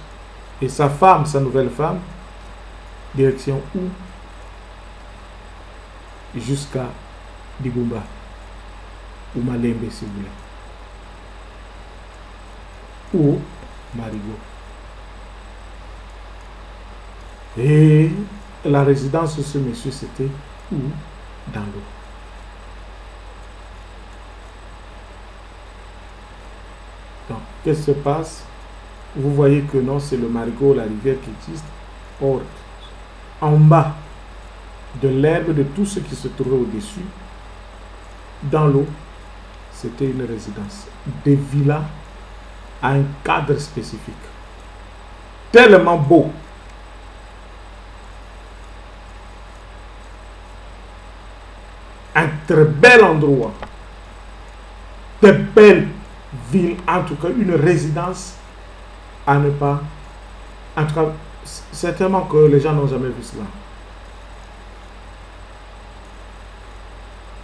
et sa femme, sa nouvelle femme, direction où? Jusqu'à Dibumba ou Malembe si vous voulez, ou Marigot. Et la résidence de ce monsieur, c'était où? Dans l'eau. Donc, qu'est-ce qui se passe? Vous voyez que non, c'est le Marigot, la rivière qui existe. Or, en bas de l'herbe, de tout ce qui se trouvait au-dessus, dans l'eau, c'était une résidence. Des villas à un cadre spécifique. Tellement beau. Un très bel endroit. De belles villes, en tout cas une résidence à ne pas... En tout cas, certainement que les gens n'ont jamais vu cela.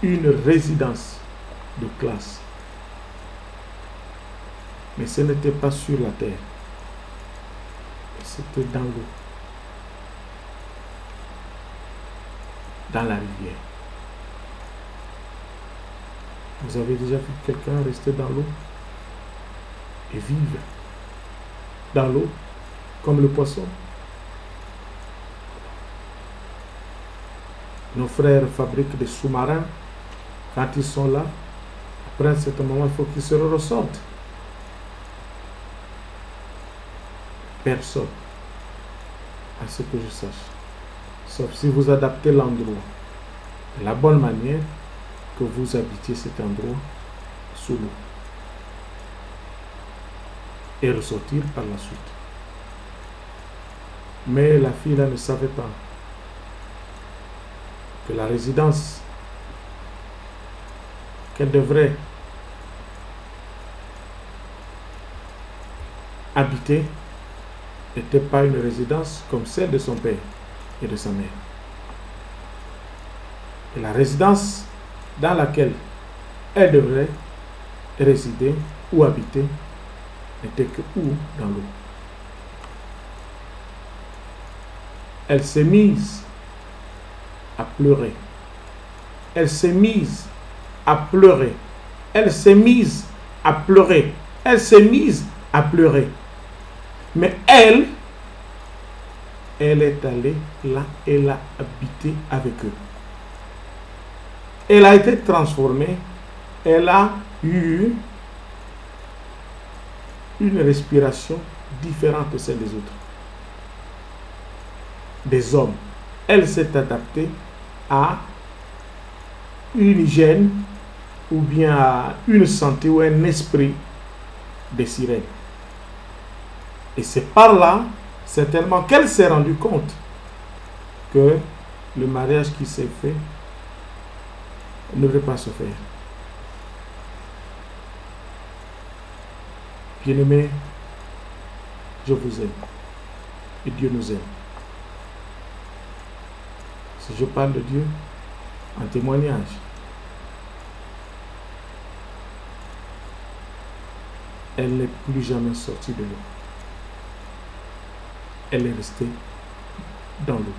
Une résidence de classe. Mais ce n'était pas sur la terre. C'était dans l'eau. Dans la rivière. Vous avez déjà vu quelqu'un rester dans l'eau et vivre dans l'eau comme le poisson? Nos frères fabriquent des sous-marins. Quand ils sont là, après un certain moment, il faut qu'ils se ressortent. Personne, à ce que je sache, sauf si vous adaptez l'endroit de la bonne manière, que vous habitiez cet endroit sous l'eau et ressortir par la suite. Mais la fille là ne savait pas que la résidence qu'elle devrait habiter n'était pas une résidence comme celle de son père et de sa mère. Et la résidence dans laquelle elle devrait résider ou habiter n'était que où? Dans l'eau. Elle s'est mise à pleurer. Elle s'est mise à pleurer. Elle s'est mise à pleurer. Elle s'est mise à pleurer. Mais elle est allée là, elle a habité avec eux. Elle a été transformée. Elle a eu une respiration différente de celle des autres. Des hommes. Elle s'est adaptée à une hygiène ou bien à une santé ou un esprit des sirènes. Et c'est par là, certainement, qu'elle s'est rendue compte que le mariage qui s'est fait ne devrait pas se faire. Bien-aimés, je vous aime. Et Dieu nous aime. Si je parle de Dieu, en témoignage, elle n'est plus jamais sortie de l'eau. Elle est restée dans l'eau.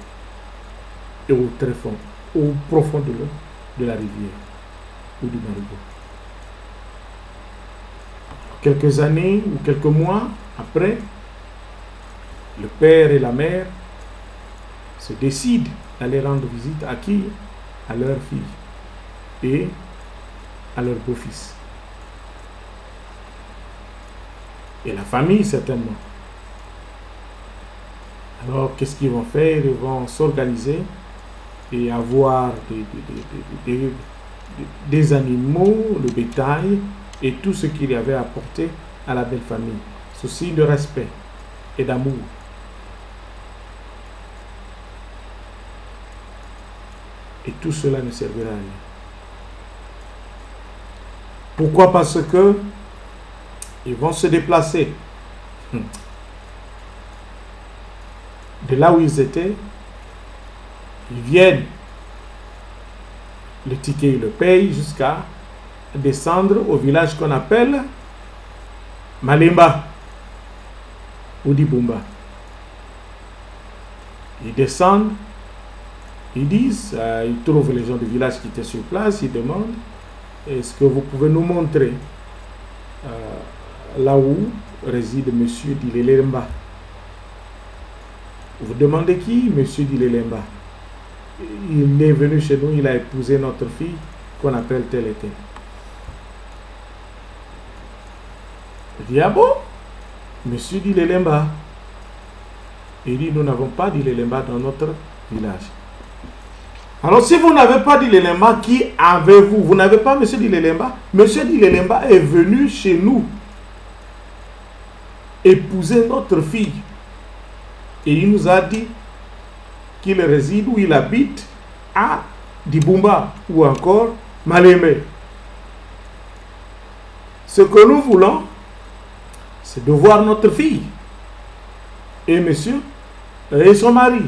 Et au très fond, au profond de l'eau, de la rivière ou du marigot. Quelques années ou quelques mois après, le père et la mère se décident d'aller rendre visite à qui? À leur fille et à leur beau-fils. Et la famille, certainement. Alors, qu'est-ce qu'ils vont faire? Ils vont s'organiser et avoir des animaux, le bétail et tout ce qu'il y avait apporté à la belle famille. Ceci de respect et d'amour. Et tout cela ne servira à rien. Pourquoi? Parce que ils vont se déplacer de là où ils étaient. Ils viennent, le ticket ils le payent jusqu'à descendre au village qu'on appelle Malemba ou Dibumba. Ils descendent, ils disent, ils trouvent les gens du village qui étaient sur place, ils demandent, est-ce que vous pouvez nous montrer là où réside Monsieur Dilelemba? Vous demandez qui? Monsieur Dilelemba. Il est venu chez nous, il a épousé notre fille qu'on appelle telle et telle. Il dit, ah bon? Monsieur Dilelemba. Il dit, nous n'avons pas Dilelemba dans notre village. Alors si vous n'avez pas Dilelemba, qui avez-vous? Vous n'avez pas Monsieur Dilelemba? Monsieur Dilelemba est venu chez nous épouser notre fille. Et il nous a dit qu'il réside ou il habite à Dibumba ou encore Malembe. Ce que nous voulons, c'est de voir notre fille et monsieur et son mari.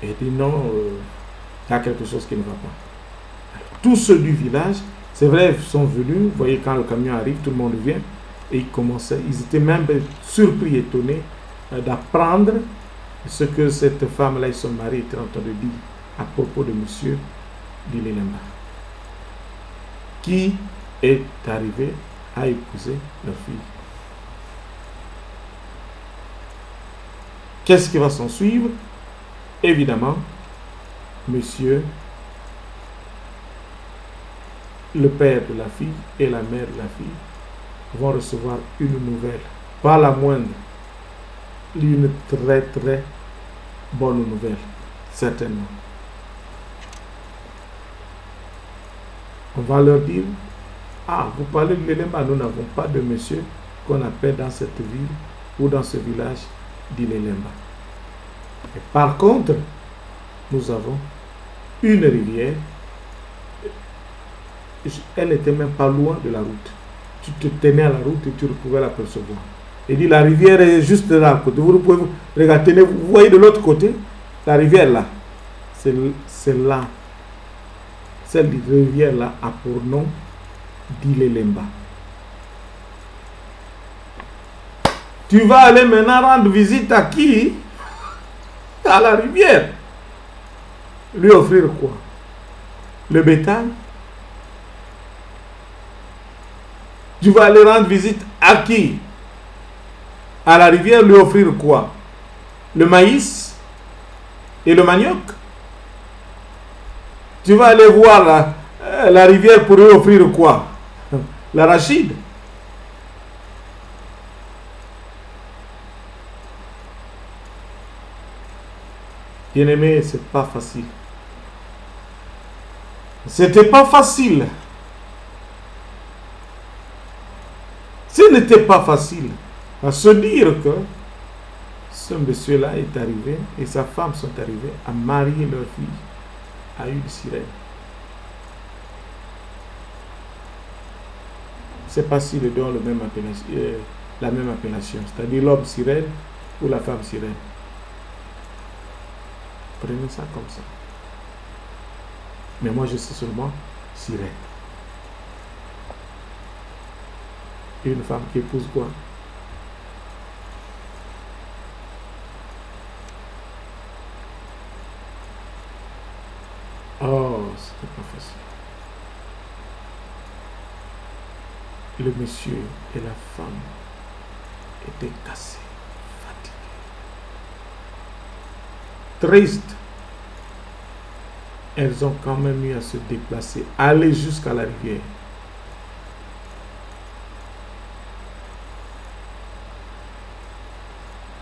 Et il dit non, il y a quelque chose qui ne va pas. Alors, tous ceux du village, c'est vrai, sont venus. Vous voyez, quand le camion arrive, tout le monde vient. Et ils étaient même surpris, étonnés d'apprendre ce que cette femme-là et son mari étaient en train de dire à propos de monsieur Dilelemba, qui est arrivé à épouser leur fille. Qu'est-ce qui va s'en suivre? Évidemment, monsieur, le père de la fille et la mère de la fille vont recevoir une nouvelle, pas la moindre, une très très bonne nouvelle, certainement. On va leur dire, ah, vous parlez de l'Elemba, nous n'avons pas de monsieur qu'on appelle dans cette ville ou dans ce village d'Ilelemba. Et par contre, nous avons une rivière. Elle n'était même pas loin de la route. Tu te tenais à la route et tu pouvais l'apercevoir. Il dit, la rivière est juste là à côté. Vous pouvez regarder, vous voyez de l'autre côté, la rivière là. C'est là. Cette rivière là a pour nom d'Ilelemba. Tu vas aller maintenant rendre visite à qui? À la rivière. Lui offrir quoi? Le bétail? Tu vas aller rendre visite à qui? À la rivière, lui offrir quoi? Le maïs et le manioc? Tu vas aller voir la rivière pour lui offrir quoi? L'arachide? Bien-aimé, c'est pas facile. C'était pas facile. Ce n'était pas facile à se dire que ce monsieur-là est arrivé et sa femme sont arrivés à marier leur fille à une sirène. C'est pas s'ils donnent la même appellation, c'est-à-dire l'homme sirène ou la femme sirène. Prenez ça comme ça. Mais moi, je sais seulement sirène. Une femme qui épouse quoi? Oh, c'était pas facile. Le monsieur et la femme étaient cassés, fatigués, tristes. Elles ont quand même eu à se déplacer, aller jusqu'à la rivière.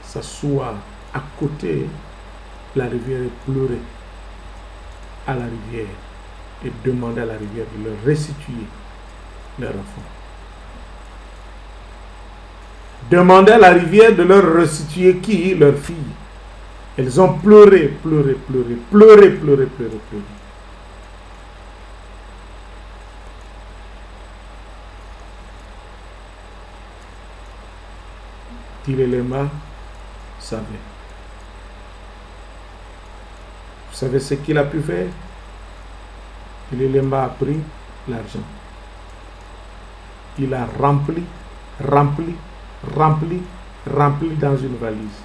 S'asseoir à côté de la rivière et pleurer à la rivière et demander à la rivière de leur restituer leur enfant. Demander à la rivière de leur restituer qui? Leur fille. Elles ont pleuré, pleuré, pleuré, pleuré, pleuré, pleuré, pleuré. Ilelemba savait. Vous savez ce qu'il a pu faire? Ilelemba a pris l'argent. Il a rempli dans une valise.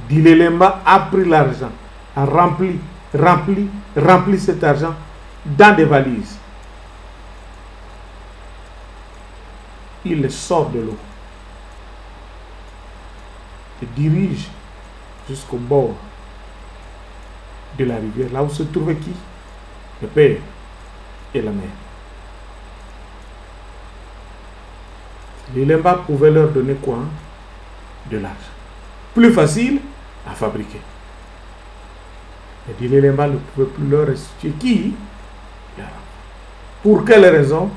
Ilelemba a pris l'argent, a rempli cet argent dans des valises. Il sort de l'eau et dirige jusqu'au bord de la rivière, là où se trouvait qui? Le père et la mère. Ilelemba pouvait leur donner quoi? De l'argent. Plus facile à fabriquer. Mais Ilelemba ne pouvait plus leur restituer qui? Pour quelle raison?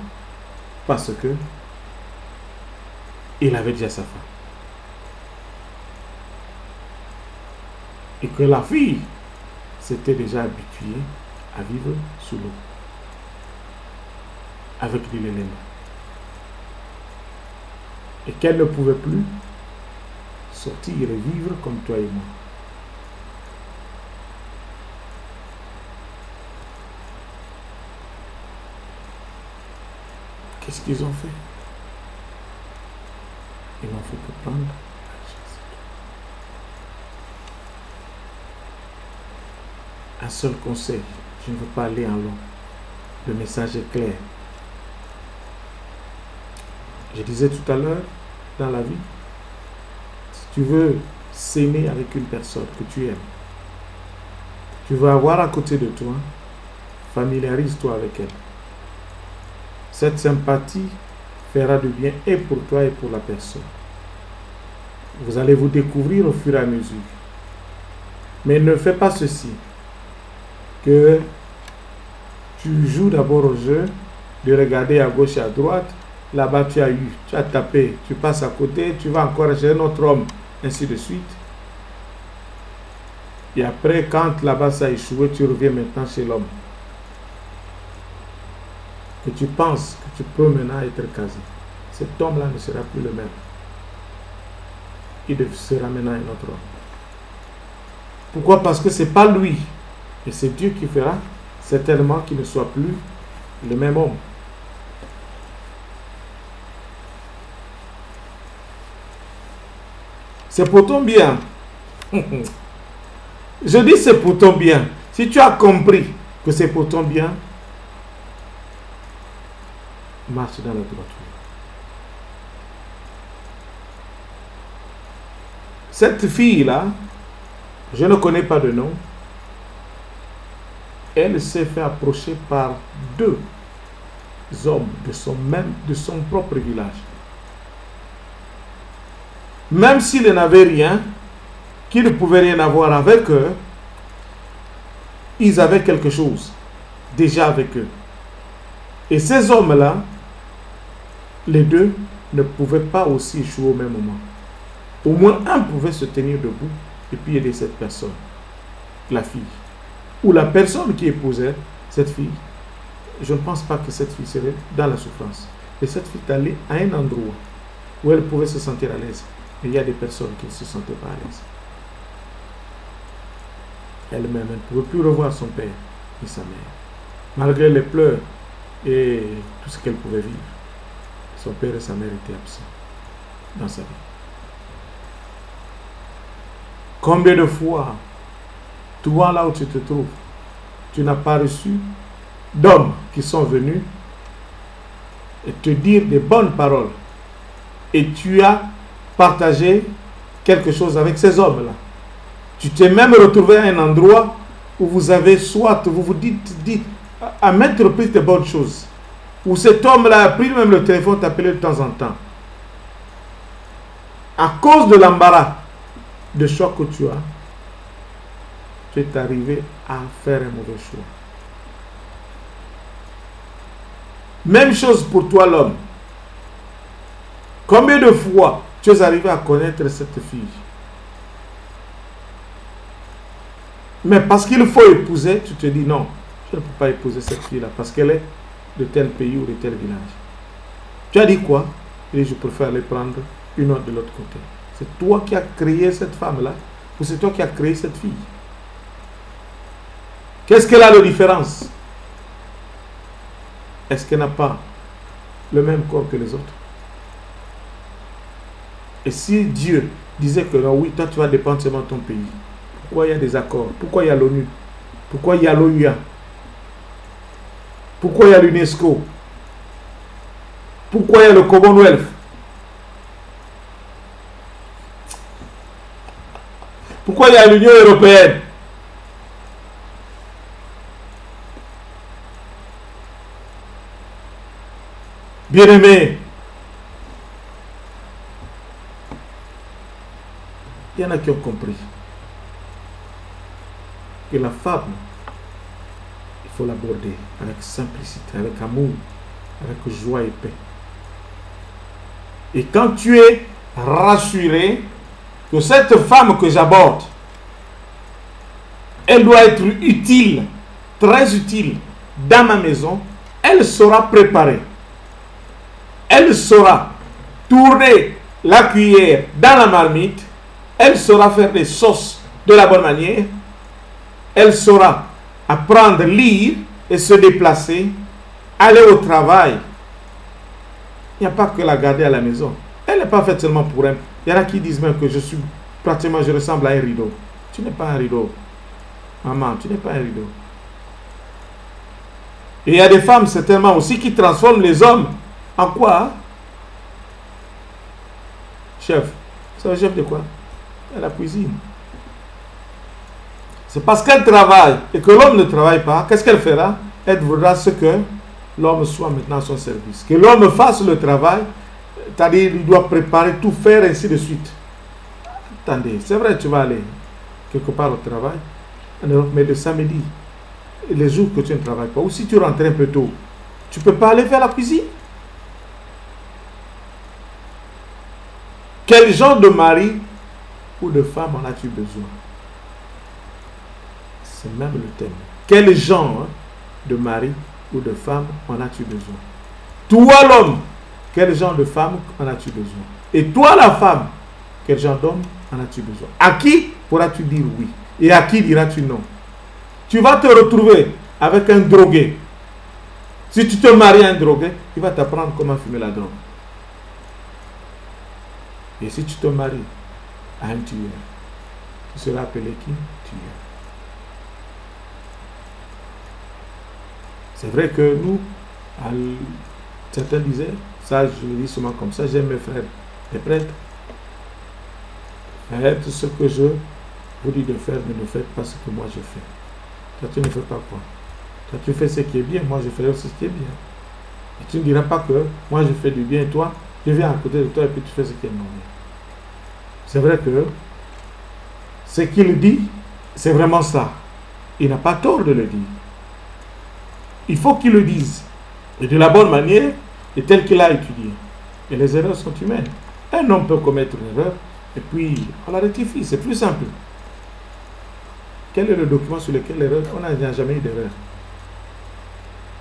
Parce que il avait déjà sa femme. Et que la fille s'était déjà habituée à vivre sous l'eau. Avec Ilelemba. Et qu'elle ne pouvait plus sortir et vivre comme toi et moi. Qu'est-ce qu'ils ont fait? Il n'en faut que prendre un seul conseil. Je ne veux pas aller en long. Le message est clair. Je disais tout à l'heure, dans la vie, si tu veux s'aimer avec une personne que tu aimes, tu veux avoir à côté de toi, familiarise-toi avec elle. Cette sympathie fera du bien et pour toi et pour la personne. Vous allez vous découvrir au fur et à mesure. Mais ne fais pas ceci, que Tu joues d'abord au jeu, de regarder à gauche et à droite. Là-bas, tu as tapé, tu passes à côté, tu vas encore chez un autre homme, ainsi de suite. Et après, quand là-bas ça a échoué, tu reviens maintenant chez l'homme. Que tu penses que tu peux maintenant être casé. Cet homme-là ne sera plus le même. Il sera maintenant un autre homme. Pourquoi? Parce que ce n'est pas lui. Et c'est Dieu qui fera certainement qu'il ne soit plus le même homme. C'est pour ton bien. Je dis c'est pour ton bien. Si tu as compris que c'est pour ton bien, marche dans la droiture. Cette fille-là, je ne connais pas de nom, elle s'est fait approcher par 2 hommes de son propre village. Même s'ils n'avaient rien, qu'ils ne pouvaient rien avoir avec eux, ils avaient quelque chose déjà avec eux. Et ces hommes-là, les 2 ne pouvaient pas aussi échouer au même moment. Au moins un pouvait se tenir debout et puis aider cette personne, la fille. Ou la personne qui épousait cette fille. Je ne pense pas que cette fille serait dans la souffrance. Et cette fille est allée à un endroit où elle pouvait se sentir à l'aise. Mais il y a des personnes qui ne se sentaient pas à l'aise. Elle-même, elle ne pouvait plus revoir son père et sa mère. Malgré les pleurs et tout ce qu'elle pouvait vivre, son père et sa mère étaient absents dans sa vie. Combien de fois, toi là où tu te trouves, tu n'as pas reçu d'hommes qui sont venus et te dire des bonnes paroles et tu as partagé quelque chose avec ces hommes-là. Tu t'es même retrouvé à un endroit où vous avez soit, vous vous dites à maintes reprises de bonnes choses, où cet homme-là a pris même le téléphone, t'appeler de temps en temps. À cause de l'embarras de choix que tu es arrivé à faire un mauvais choix. Même chose pour toi l'homme. Combien de fois tu es arrivé à connaître cette fille? Mais parce qu'il faut épouser, tu te dis non, je ne peux pas épouser cette fille-là parce qu'elle est de tel pays ou de tel village. Tu as dit quoi? Et je préfère aller prendre une autre de l'autre côté. C'est toi qui as créé cette femme-là ou c'est toi qui as créé cette fille? Qu'est-ce qu'elle a de différence? Est-ce qu'elle n'a pas le même corps que les autres? Et si Dieu disait que non, oui, toi tu vas dépendre seulement de ton pays, pourquoi il y a des accords? Pourquoi il y a l'ONU? Pourquoi il y a l'OUA? Pourquoi il y a l'UNESCO? Pourquoi il y a le Commonwealth? Pourquoi il y a l'Union européenne? Bien-aimés, il y en a qui ont compris que la femme, il faut l'aborder avec simplicité, avec amour, avec joie et paix. Et quand tu es rassuré que cette femme que j'aborde, elle doit être utile, très utile dans ma maison, elle sera préparée. Elle saura tourner la cuillère dans la marmite, elle saura faire des sauces de la bonne manière, elle saura apprendre à lire et se déplacer, aller au travail. Il n'y a pas que la garder à la maison. Elle n'est pas faite seulement pour elle. Il y en a qui disent même que je ressemble à un rideau. Tu n'es pas un rideau. Maman, tu n'es pas un rideau. Et il y a des femmes certainement aussi qui transforment les hommes en quoi? Hein? Chef. C'est le chef de quoi? À la cuisine. C'est parce qu'elle travaille et que l'homme ne travaille pas. Qu'est-ce qu'elle fera? Elle voudra ce que l'homme soit maintenant à son service. Que l'homme fasse le travail, c'est-à-dire il doit préparer, tout faire, ainsi de suite. Attendez, c'est vrai, tu vas aller quelque part au travail, mais le samedi, les jours que tu ne travailles pas, ou si tu rentres un peu tôt, tu ne peux pas aller faire la cuisine. Quel genre de mari ou de femme en as-tu besoin? C'est même le thème. Quel genre de mari ou de femme en as-tu besoin? Toi l'homme, quel genre de femme en as-tu besoin? Et toi la femme, quel genre d'homme en as-tu besoin? À qui pourras-tu dire oui? Et à qui diras-tu non? Tu vas te retrouver avec un drogué. Si tu te maries à un drogué, il va t'apprendre comment fumer la drogue. Et si tu te maries à un tueur, tu seras appelé qui? Tueur. C'est vrai que nous, certains disaient, ça je le dis seulement comme ça, j'aime mes frères, les prêtres. Faites ce que je vous dis de faire, mais ne faites pas ce que moi je fais. Toi tu ne fais pas quoi? Toi tu fais ce qui est bien, moi je fais aussi ce qui est bien. Et tu ne diras pas que moi je fais du bien et toi, je viens à côté de toi et puis tu fais ce qui est mauvais. C'est vrai que ce qu'il dit, c'est vraiment ça. Il n'a pas tort de le dire. Il faut qu'il le dise. Et de la bonne manière, et tel qu'il a étudié. Et les erreurs sont humaines. Un homme peut commettre une erreur, et puis on la rectifie. C'est plus simple. Quel est le document sur lequel l'erreur, on n'a jamais eu d'erreur?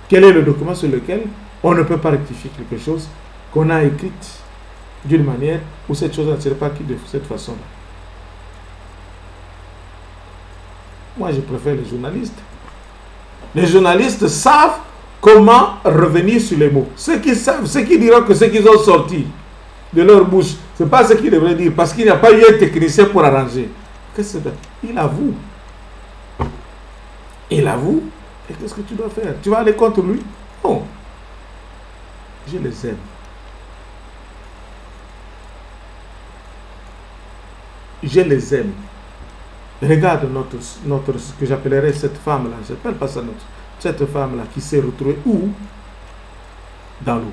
Quel est le document sur lequel on ne peut pas rectifier quelque chose qu'on a écrite d'une manière où cette chose ne serait pas écrite de cette façon-là? Moi, je préfère les journalistes. Les journalistes savent comment revenir sur les mots. Ceux qui savent, ceux qui diront que ce qu'ils ont sorti de leur bouche, ce n'est pas ce qu'ils devraient dire, parce qu'il n'y a pas eu un technicien pour arranger. Qu'est-ce que c'est? Il avoue. Il avoue. Et qu'est-ce que tu dois faire? Tu vas aller contre lui? Non. Je les aime. Je les aime. Regarde notre ce que j'appellerais cette femme-là. Je n'appelle pas ça notre. Cette femme-là qui s'est retrouvée où? Dans l'eau.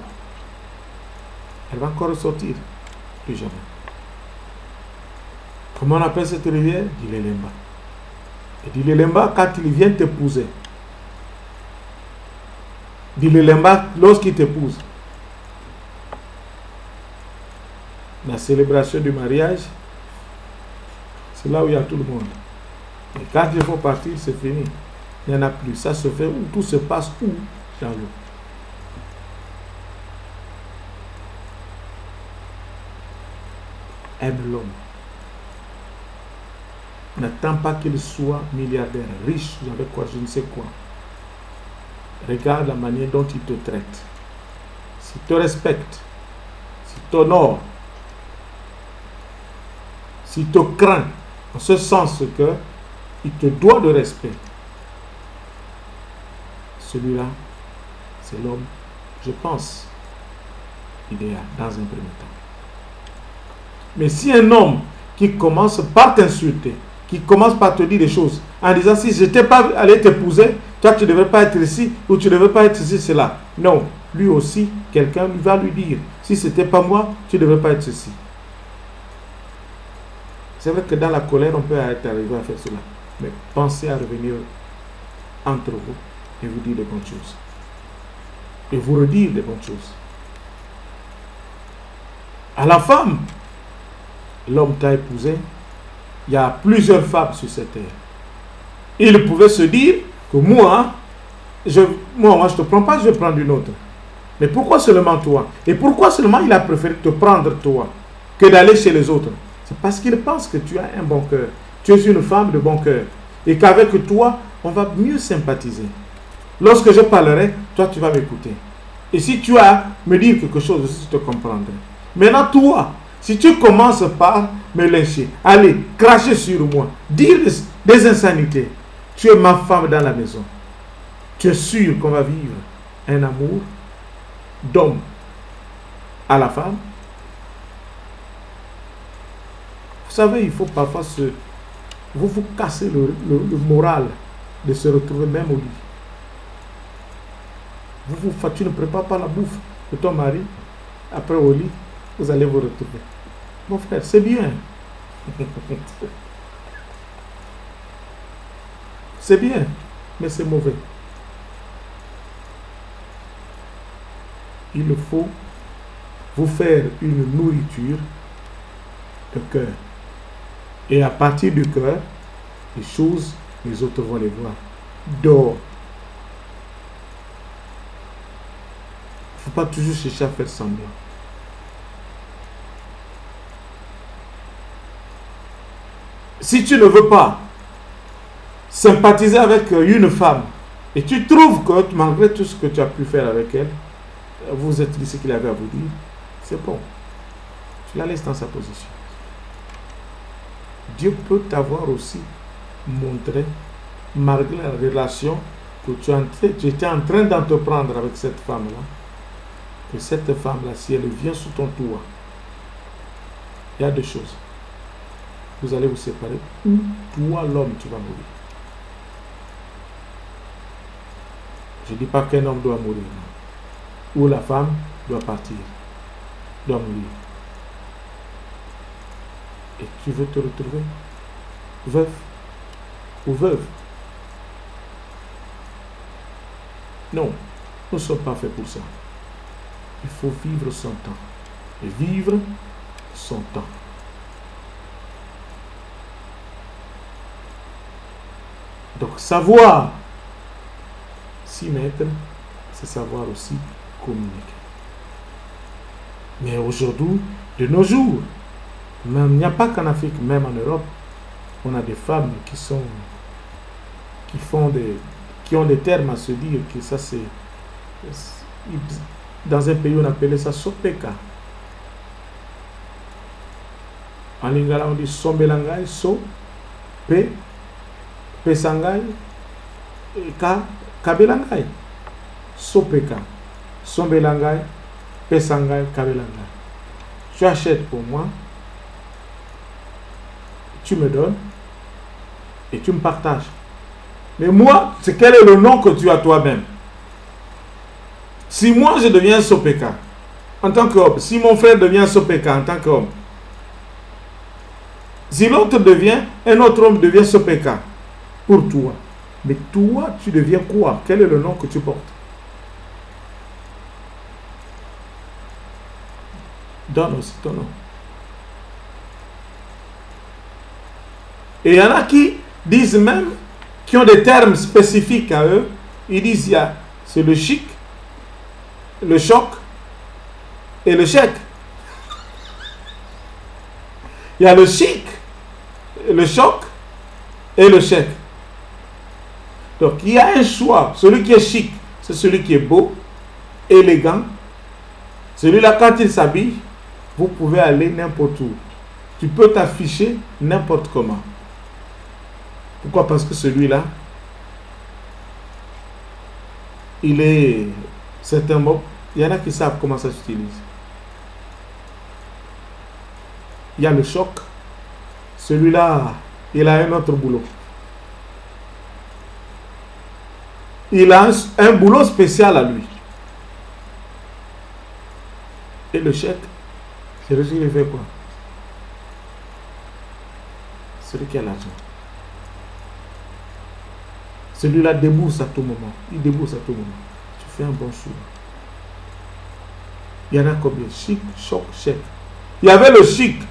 Elle va encore ressortir. Plus jamais. Comment on appelle cette rivière? Dilelemba. Et Dilelemba, quand il vient t'épouser, Dilelemba, lorsqu'il t'épouse, la célébration du mariage, c'est là où il y a tout le monde. Et quand il faut partir, c'est fini. Il n'y en a plus. Ça se fait où? Tout se passe où? Dans l'eau. Aime l'homme. N'attends pas qu'il soit milliardaire, riche, avec quoi, je ne sais quoi. Regarde la manière dont il te traite. S'il te respecte, s'il t'honore, s'il te craint, en ce sens que il te doit de respect. Celui-là, c'est l'homme, je pense, idéal dans un premier temps. Mais si un homme qui commence par t'insulter, qui commence par te dire des choses, en disant si je n'étais pas allé t'épouser, toi tu ne devrais pas être ici, ou tu ne devrais pas être ici, c'est là. Non, lui aussi, quelqu'un va lui dire, si ce n'était pas moi, tu ne devrais pas être ici. C'est vrai que dans la colère, on peut être arrivé à faire cela. Mais pensez à revenir entre vous et vous dire des bonnes choses. Et vous redire des bonnes choses. À la femme, l'homme t'a épousé, il y a plusieurs femmes sur cette terre. Il pouvait se dire que moi je te prends pas, je vais prendre une autre. Mais pourquoi seulement toi? Et pourquoi seulement il a préféré te prendre toi que d'aller chez les autres? C'est parce qu'il pense que tu as un bon cœur. Tu es une femme de bon cœur. Et qu'avec toi, on va mieux sympathiser. Lorsque je parlerai, toi tu vas m'écouter. Et si tu as à me dire quelque chose, je te comprendrai. Maintenant toi, si tu commences par me lyncher, aller cracher sur moi, dire des insanités, tu es ma femme dans la maison. Tu es sûr qu'on va vivre un amour d'homme à la femme. Vous savez, il faut parfois vous casser le moral de se retrouver même au lit. Tu ne prépares pas la bouffe de ton mari, après au lit, vous allez vous retrouver. Mon frère, c'est bien. C'est bien. mais c'est mauvais. Il faut vous faire une nourriture de cœur. Et à partir du cœur, les choses, les autres vont les voir. Dors. Il ne faut pas toujours chercher à faire semblant. Si tu ne veux pas sympathiser avec une femme et tu trouves que malgré tout ce que tu as pu faire avec elle, vous êtes dit ce qu'il avait à vous dire, c'est bon. Tu la laisses dans sa position. Dieu peut t'avoir aussi montré, malgré la relation que tu étais en train d'entreprendre avec cette femme-là, que cette femme-là, si elle vient sous ton toit, il y a deux choses. Vous allez vous séparer, ou toi, l'homme, tu vas mourir. Je ne dis pas qu'un homme doit mourir, ou la femme doit partir, doit mourir. Et tu veux te retrouver veuf ou veuve. Non, nous ne sommes pas faits pour ça. Il faut vivre son temps. Et vivre son temps. Donc savoir s'y mettre, c'est savoir aussi communiquer. Mais aujourd'hui, de nos jours, même, il n'y a pas qu'en Afrique, même en Europe, on a des femmes qui ont des termes à se dire que ça c'est, dans un pays on appelait ça sopeka. En lingala on dit sombelangai, so, pe, pesangai, ka, kabelangai. Sopeka, sombelangai, pesangai, kabelangai. Tu achètes pour moi, tu me donnes et tu me partages. Mais moi, c'est quel est le nom que tu as toi-même? Si moi je deviens Sopeka en tant qu'homme, si mon frère devient Sopeka en tant qu'homme, si l'autre devient, un autre homme devient Sopeka pour toi, mais toi tu deviens quoi? Quel est le nom que tu portes? Donne aussi ton nom. Et il y en a qui disent même, qui ont des termes spécifiques à eux, ils disent, c'est le chic, le choc et le chèque. Il y a le chic, le choc et le chèque. Donc il y a un choix. Celui qui est chic, c'est celui qui est beau, élégant. Celui-là, quand il s'habille, vous pouvez aller n'importe où. Tu peux t'afficher n'importe comment. Pourquoi? Parce que celui-là, c'est un mot, il y en a qui savent comment ça s'utilise. Il y a le choc. Celui-là, il a un autre boulot. Il a un boulot spécial à lui. Et le chèque, c'est celui qui fait quoi? Celui qui a l'argent. Celui-là débourse à tout moment. Il débourse à tout moment. Tu fais un bon choix. Il y en a combien? Chic, choc, chèque. Il y avait le chic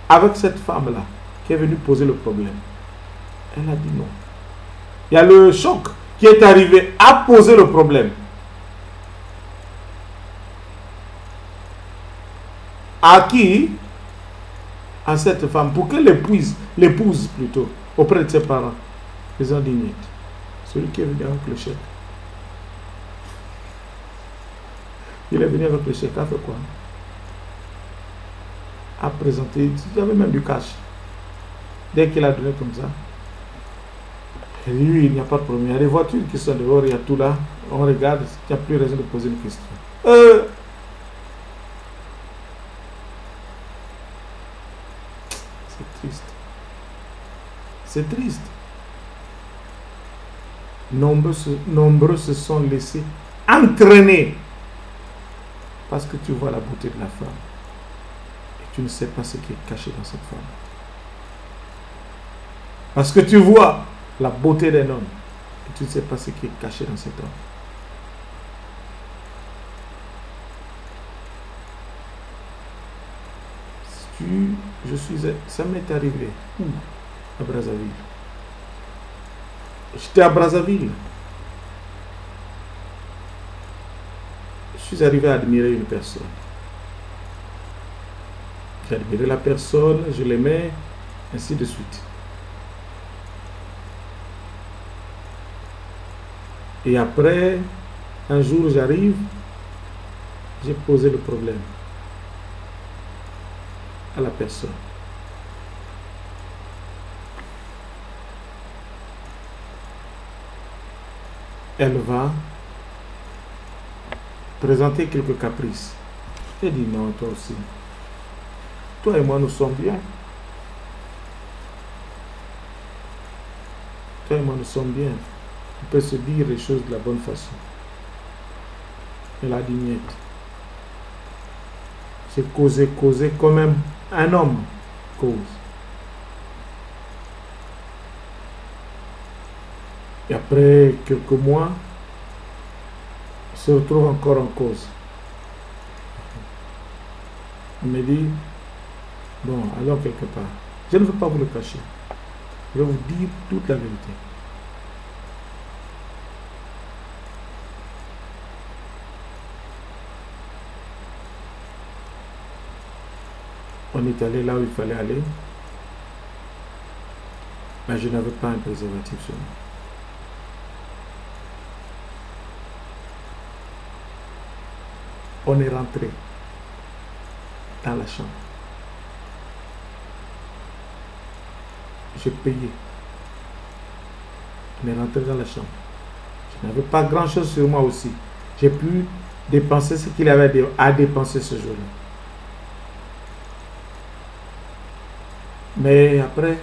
avec cette femme-là qui est venue poser le problème. Elle a dit non. Il y a le choc qui est arrivé à poser le problème. À qui? À cette femme. Pour qu'elle l'épouse plutôt, auprès de ses parents. Ils ont dit niet. Celui qui est venu avec le chèque. Il est venu avec le chèque, a fait quoi? A présenté, il y avait même du cash. Dès qu'il a donné comme ça, lui, il n'y a pas de problème. Il y a des voitures qui sont dehors, il y a tout là. On regarde, il n'y a plus raison de poser une question. C'est triste. C'est triste. Nombreux se sont laissés entraîner parce que tu vois la beauté de la femme et tu ne sais pas ce qui est caché dans cette femme. Parce que tu vois la beauté d'un homme Tu ne sais pas ce qui est caché dans cet homme. Ça m'est arrivé. Où? À Brazzaville. J'étais à Brazzaville. Je suis arrivé à admirer une personne. J'ai admiré la personne, je l'aimais, ainsi de suite. Et après, un jour j'arrive, j'ai posé le problème à la personne. Elle va présenter quelques caprices. J'ai dit non, toi aussi. Toi et moi, nous sommes bien. Toi et moi, nous sommes bien. On peut se dire les choses de la bonne façon. Elle a dit niet. J'ai causé comme un homme cause. Et après quelques mois, on se retrouve encore en cause. On me dit, bon, alors quelque part, je ne veux pas vous le cacher. Je vais vous dire toute la vérité. On est allé là où il fallait aller, mais je n'avais pas un préservatif sur moi. On est rentré dans la chambre. J'ai payé. On est rentré dans la chambre. Je n'avais pas grand-chose sur moi aussi. J'ai pu dépenser ce qu'il avait à dépenser ce jour-là. Mais après,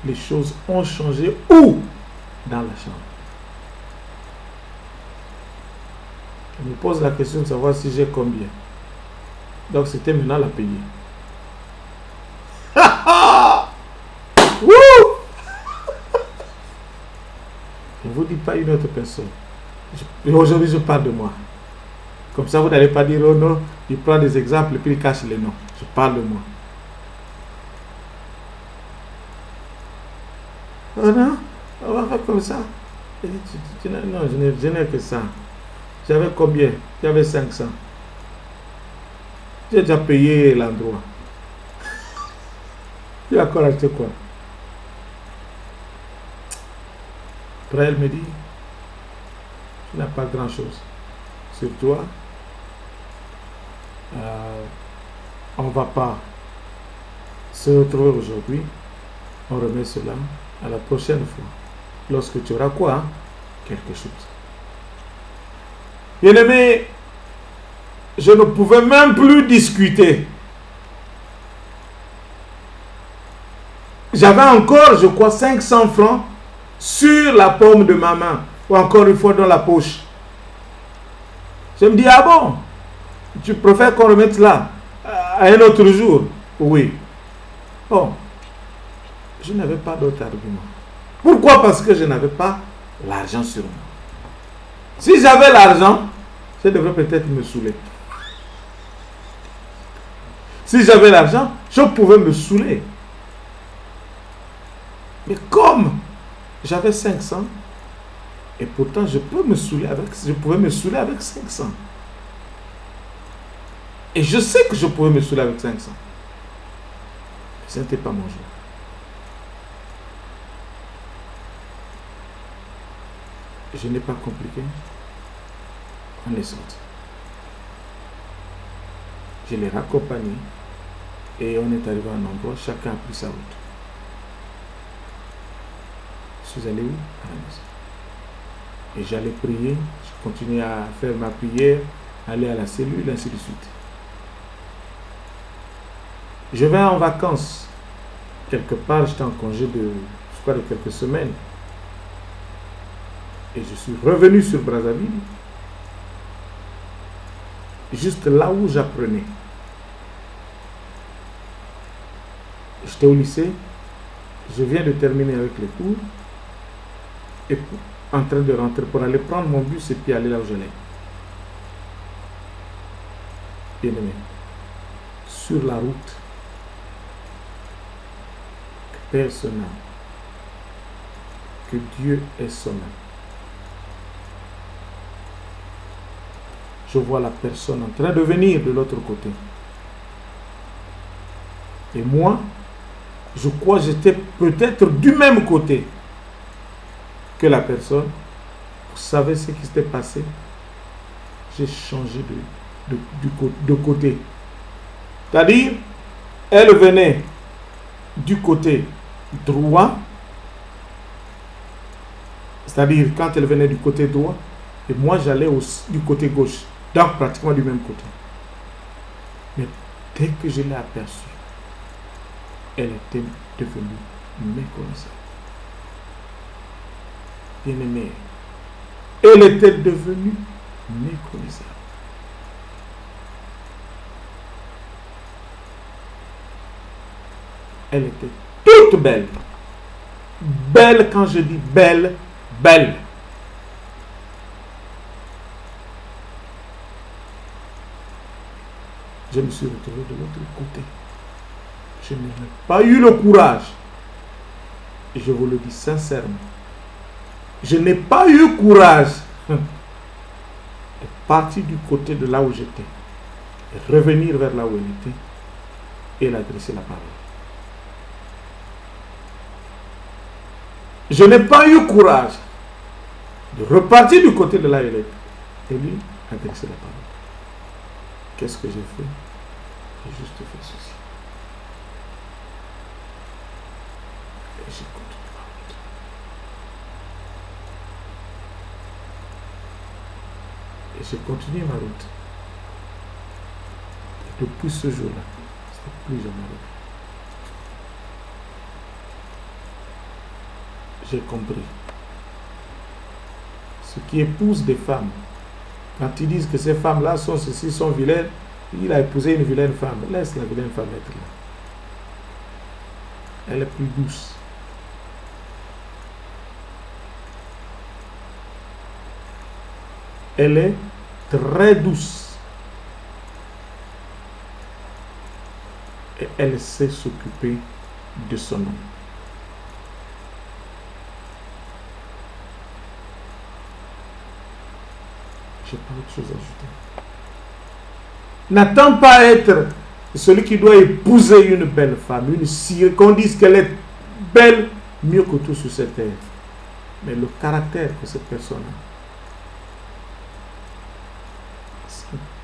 les choses ont changé. Où? Dans la chambre. Je me pose la question de savoir si j'ai combien. Donc c'était maintenant la payer. Je ne vous dis pas une autre personne. Aujourd'hui je parle de moi. Comme ça vous n'allez pas dire oh non, il prend des exemples et puis il cache les noms. Je parle de moi. Oh non, on va faire comme ça. Non, je n'ai que ça. J'avais combien? J'avais 500. J'ai déjà payé l'endroit. J'ai encore acheté quoi? Après, elle me dit, tu n'as pas grand-chose sur toi. On ne va pas se retrouver aujourd'hui. On remet cela à la prochaine fois. Lorsque tu auras quoi? Quelque chose. Bien-aimé, je ne pouvais même plus discuter. J'avais encore, je crois, 500 francs sur la paume de ma main, ou encore une fois dans la poche. Je me dis, ah bon, tu préfères qu'on remette là à un autre jour? Oui. Bon, je n'avais pas d'autre argument. Pourquoi? Parce que je n'avais pas l'argent sur moi. Si j'avais l'argent, je devrais peut-être me saouler. Si j'avais l'argent, je pouvais me saouler. Mais comme j'avais 500, et pourtant je pouvais me saouler avec 500. Et je sais que je pouvais me saouler avec 500. Ce n'était pas mon jour. Je n'ai pas compliqué. On est sorti. Je l'ai raccompagné et on est arrivé à un endroit, chacun a pris sa route. Je suis allé où? À la maison. Et j'allais prier, je continuais à faire ma prière, aller à la cellule, ainsi de suite. Je vais en vacances. Quelque part, j'étais en congé de, je crois, de quelques semaines. Et je suis revenu sur Brazzaville, juste là où j'apprenais J'étais au lycée, je viens de terminer avec les cours et en train de rentrer pour aller prendre mon bus et puis aller là où j'allais. Bien aimé, sur la route, que Père son âme, que Dieu est son âme. Je vois la personne en train de venir de l'autre côté. Et moi, je crois que j'étais peut-être du même côté que la personne. Vous savez ce qui s'était passé? J'ai changé de côté. C'est-à-dire, elle venait du côté droit. C'est-à-dire, quand elle venait du côté droit, et moi j'allais du côté gauche. Donc, pratiquement du même côté. Mais dès que je l'ai aperçue, elle était devenue méconnaissable. Bien-aimée, elle était devenue méconnaissable. Elle était toute belle. Belle, quand je dis belle, belle. Je me suis retrouvé de l'autre côté. Je n'ai pas eu le courage. Et je vous le dis sincèrement. Je n'ai pas eu courage de partir du côté de là où j'étais. Et revenir vers là où elle était. Et l'adresser la parole. Je n'ai pas eu courage de repartir du côté de là où elle était. Et lui, adresser la parole. Qu'est-ce que j'ai fait? J'ai juste fait ceci. Et j'ai continué ma route. Et j'ai continué ma route. Et depuis ce jour-là, ce n'est plus jamais arrivé. J'ai compris. Ce qui épouse des femmes, quand ils disent que ces femmes-là sont ceci, sont vilaines, il a épousé une vilaine femme. Laisse la vilaine femme être là. Elle est plus douce. Elle est très douce. Et elle sait s'occuper de son homme. Je n'ai pas autre chose à ajouter. N'attends pas à être celui qui doit épouser une belle femme, une sire, qu'on dise qu'elle est belle mieux que tout sur cette terre. Mais le caractère que cette personne a,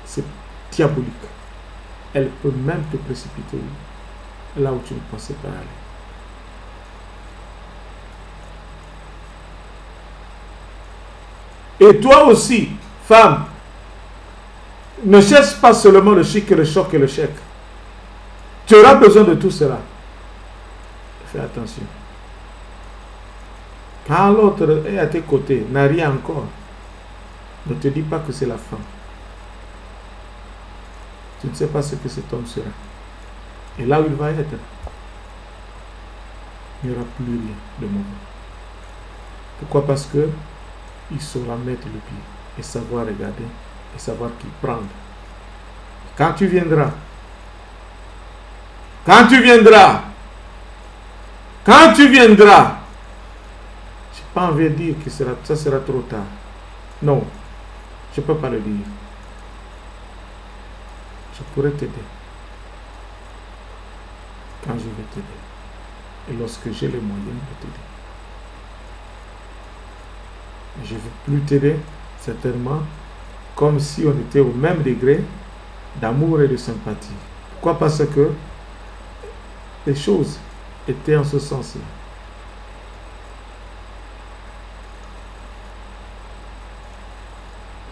c'est diabolique. Elle peut même te précipiter là où tu ne pensais pas aller. Et toi aussi, femme, ne cherche pas seulement le chic et le choc et le chèque. Tu auras besoin de tout cela. Fais attention. Quand l'autre est à tes côtés, n'a rien encore, ne te dis pas que c'est la fin. Tu ne sais pas ce que cet homme sera. Et là où il va être, il n'y aura plus rien de mauvais. Pourquoi? Parce que il saura mettre le pied et savoir regarder et savoir qui prendre. Quand tu viendras, je n'ai pas envie de dire que ça sera trop tard. Non, je ne peux pas le dire. Je pourrais t'aider quand je vais t'aider et lorsque j'ai les moyens de t'aider. Je ne veux plus t'aider certainement comme si on était au même degré d'amour et de sympathie. Pourquoi? Parce que les choses étaient en ce sens-là.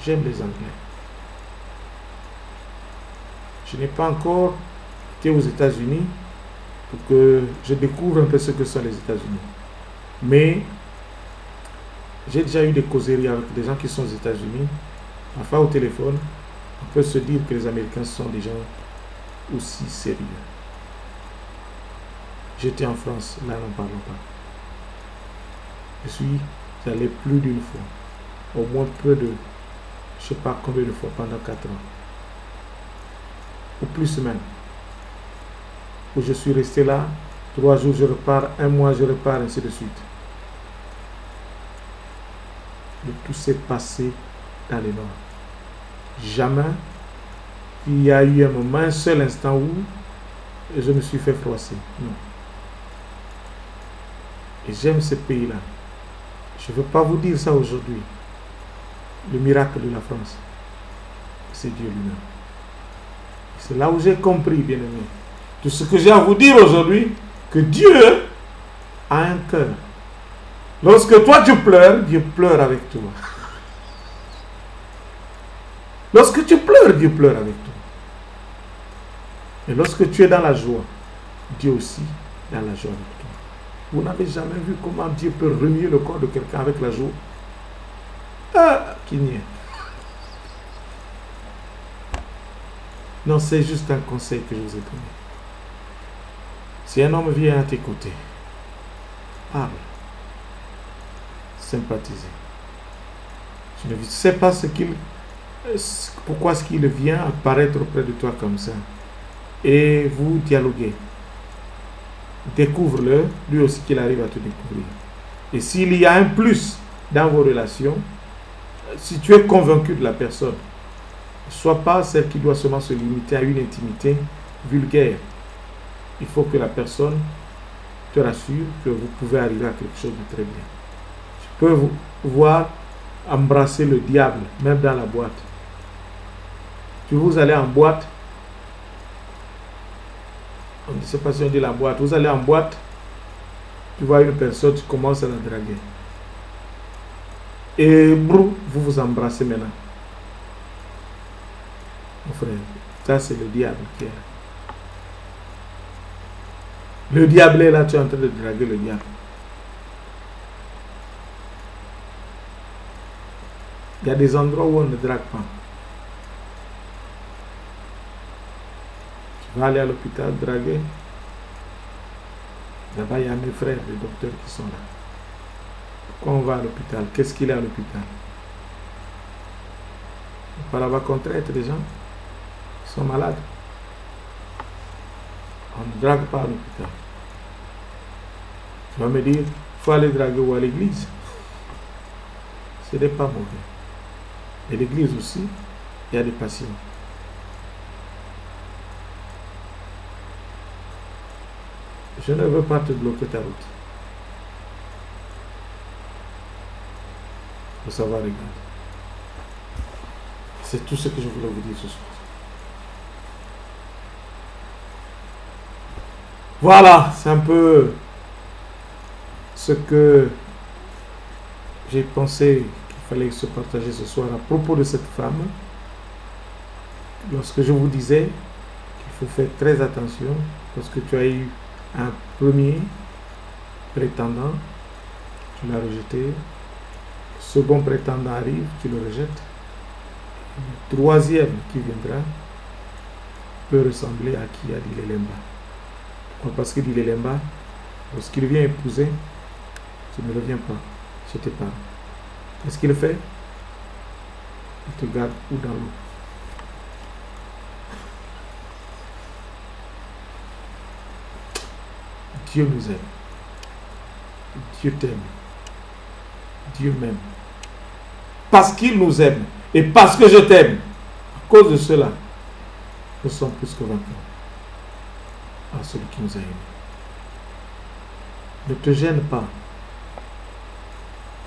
J'aime les Anglais. Je n'ai pas encore été aux États-Unis pour que je découvre un peu ce que sont les États-Unis. Mais j'ai déjà eu des causeries avec des gens qui sont aux États-Unis. Enfin, au téléphone, on peut se dire que les Américains sont des gens aussi sérieux. J'étais en France, là n'en parlons pas. Je suis allé plus d'une fois, au moins près de, je ne sais pas combien de fois, pendant 4 ans. Ou plus même. Où je suis resté là, 3 jours je repars, 1 mois je repars, ainsi de suite. Mais tout s'est passé dans les Nord. Jamais il y a eu un moment, un seul instant où je me suis fait froisser. Non. Et j'aime ce pays-là. Je ne veux pas vous dire ça aujourd'hui. Le miracle de la France, c'est Dieu lui-même. C'est là où j'ai compris, bien aimé, tout ce que j'ai à vous dire aujourd'hui, que Dieu a un cœur. Lorsque toi tu pleures, Dieu pleure avec toi. Lorsque tu pleures, Dieu pleure avec toi. Et lorsque tu es dans la joie, Dieu aussi est dans la joie avec toi. Vous n'avez jamais vu comment Dieu peut remuer le corps de quelqu'un avec la joie? Ah, qui n'y est. Non, c'est juste un conseil que je vous ai donné. Si un homme vient à tes côtés, parle. Sympathiser. Je ne sais pas pourquoi est-ce qu'il vient apparaître auprès de toi comme ça. Et vous dialoguez. Découvre-le, lui aussi qu'il arrive à te découvrir. Et s'il y a un plus dans vos relations, si tu es convaincu de la personne, ne sois pas celle qui doit seulement se limiter à une intimité vulgaire. Il faut que la personne te rassure que vous pouvez arriver à quelque chose de très bien. Je peux vous voir embrasser le diable, même dans la boîte. Vous allez en boîte, on ne sait pas si on dit la boîte, vous allez en boîte, tu vois une personne, tu commences à la draguer. Et brou, vous vous embrassez maintenant. Mon frère, ça c'est le diable qui est là. Le diable est là, tu es en train de draguer le diable. Il y a des endroits où on ne drague pas. Tu vas aller à l'hôpital draguer. Là-bas, il y a mes frères, les docteurs qui sont là. Pourquoi on va à l'hôpital? Qu'est-ce qu'il y a à l'hôpital? On va là-bas qu'on traite des gens qui sont malades. On ne drague pas à l'hôpital. Tu vas me dire, il faut aller draguer ou à l'église. Ce n'est pas mauvais. Et l'église aussi, il y a des patients. Je ne veux pas te bloquer ta route. Il faut savoir regarder. C'est tout ce que je voulais vous dire ce soir. Voilà, c'est un peu ce que j'ai pensé qu'il fallait se partager ce soir à propos de cette femme. Lorsque je vous disais qu'il faut faire très attention, lorsque tu as eu un premier prétendant, tu l'as rejeté, le second prétendant arrive, tu le rejettes, le troisième qui viendra peut ressembler à qui a dit Lelemba. Parce que dit Lelemba, lorsqu'il vient épouser, tu ne reviens pas chez tes parents. Qu'est-ce qu'il fait? Il te garde ou dans l'eau. Dieu nous aime. Dieu t'aime. Dieu m'aime. Parce qu'il nous aime et parce que je t'aime, à cause de cela, nous sommes plus que vainqueurs à celui qui nous a aimés. Ne te gêne pas.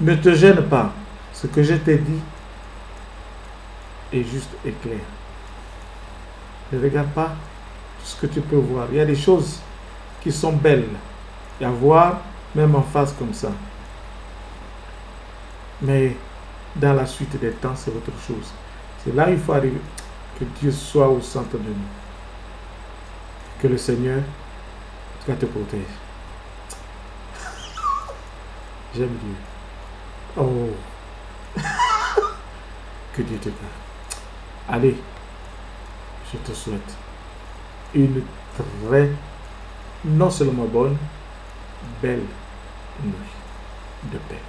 Ne te gêne pas. Ce que je t'ai dit est juste et clair. Ne regarde pas tout ce que tu peux voir. Il y a des choses qui sont belles à voir, même en face comme ça. Mais dans la suite des temps, c'est autre chose. C'est là qu'il faut arriver. Que Dieu soit au centre de nous. Que le Seigneur te protège. J'aime Dieu. Oh. Que Dieu te garde. Allez, je te souhaite une très non seulement bonne, belle nuit de paix.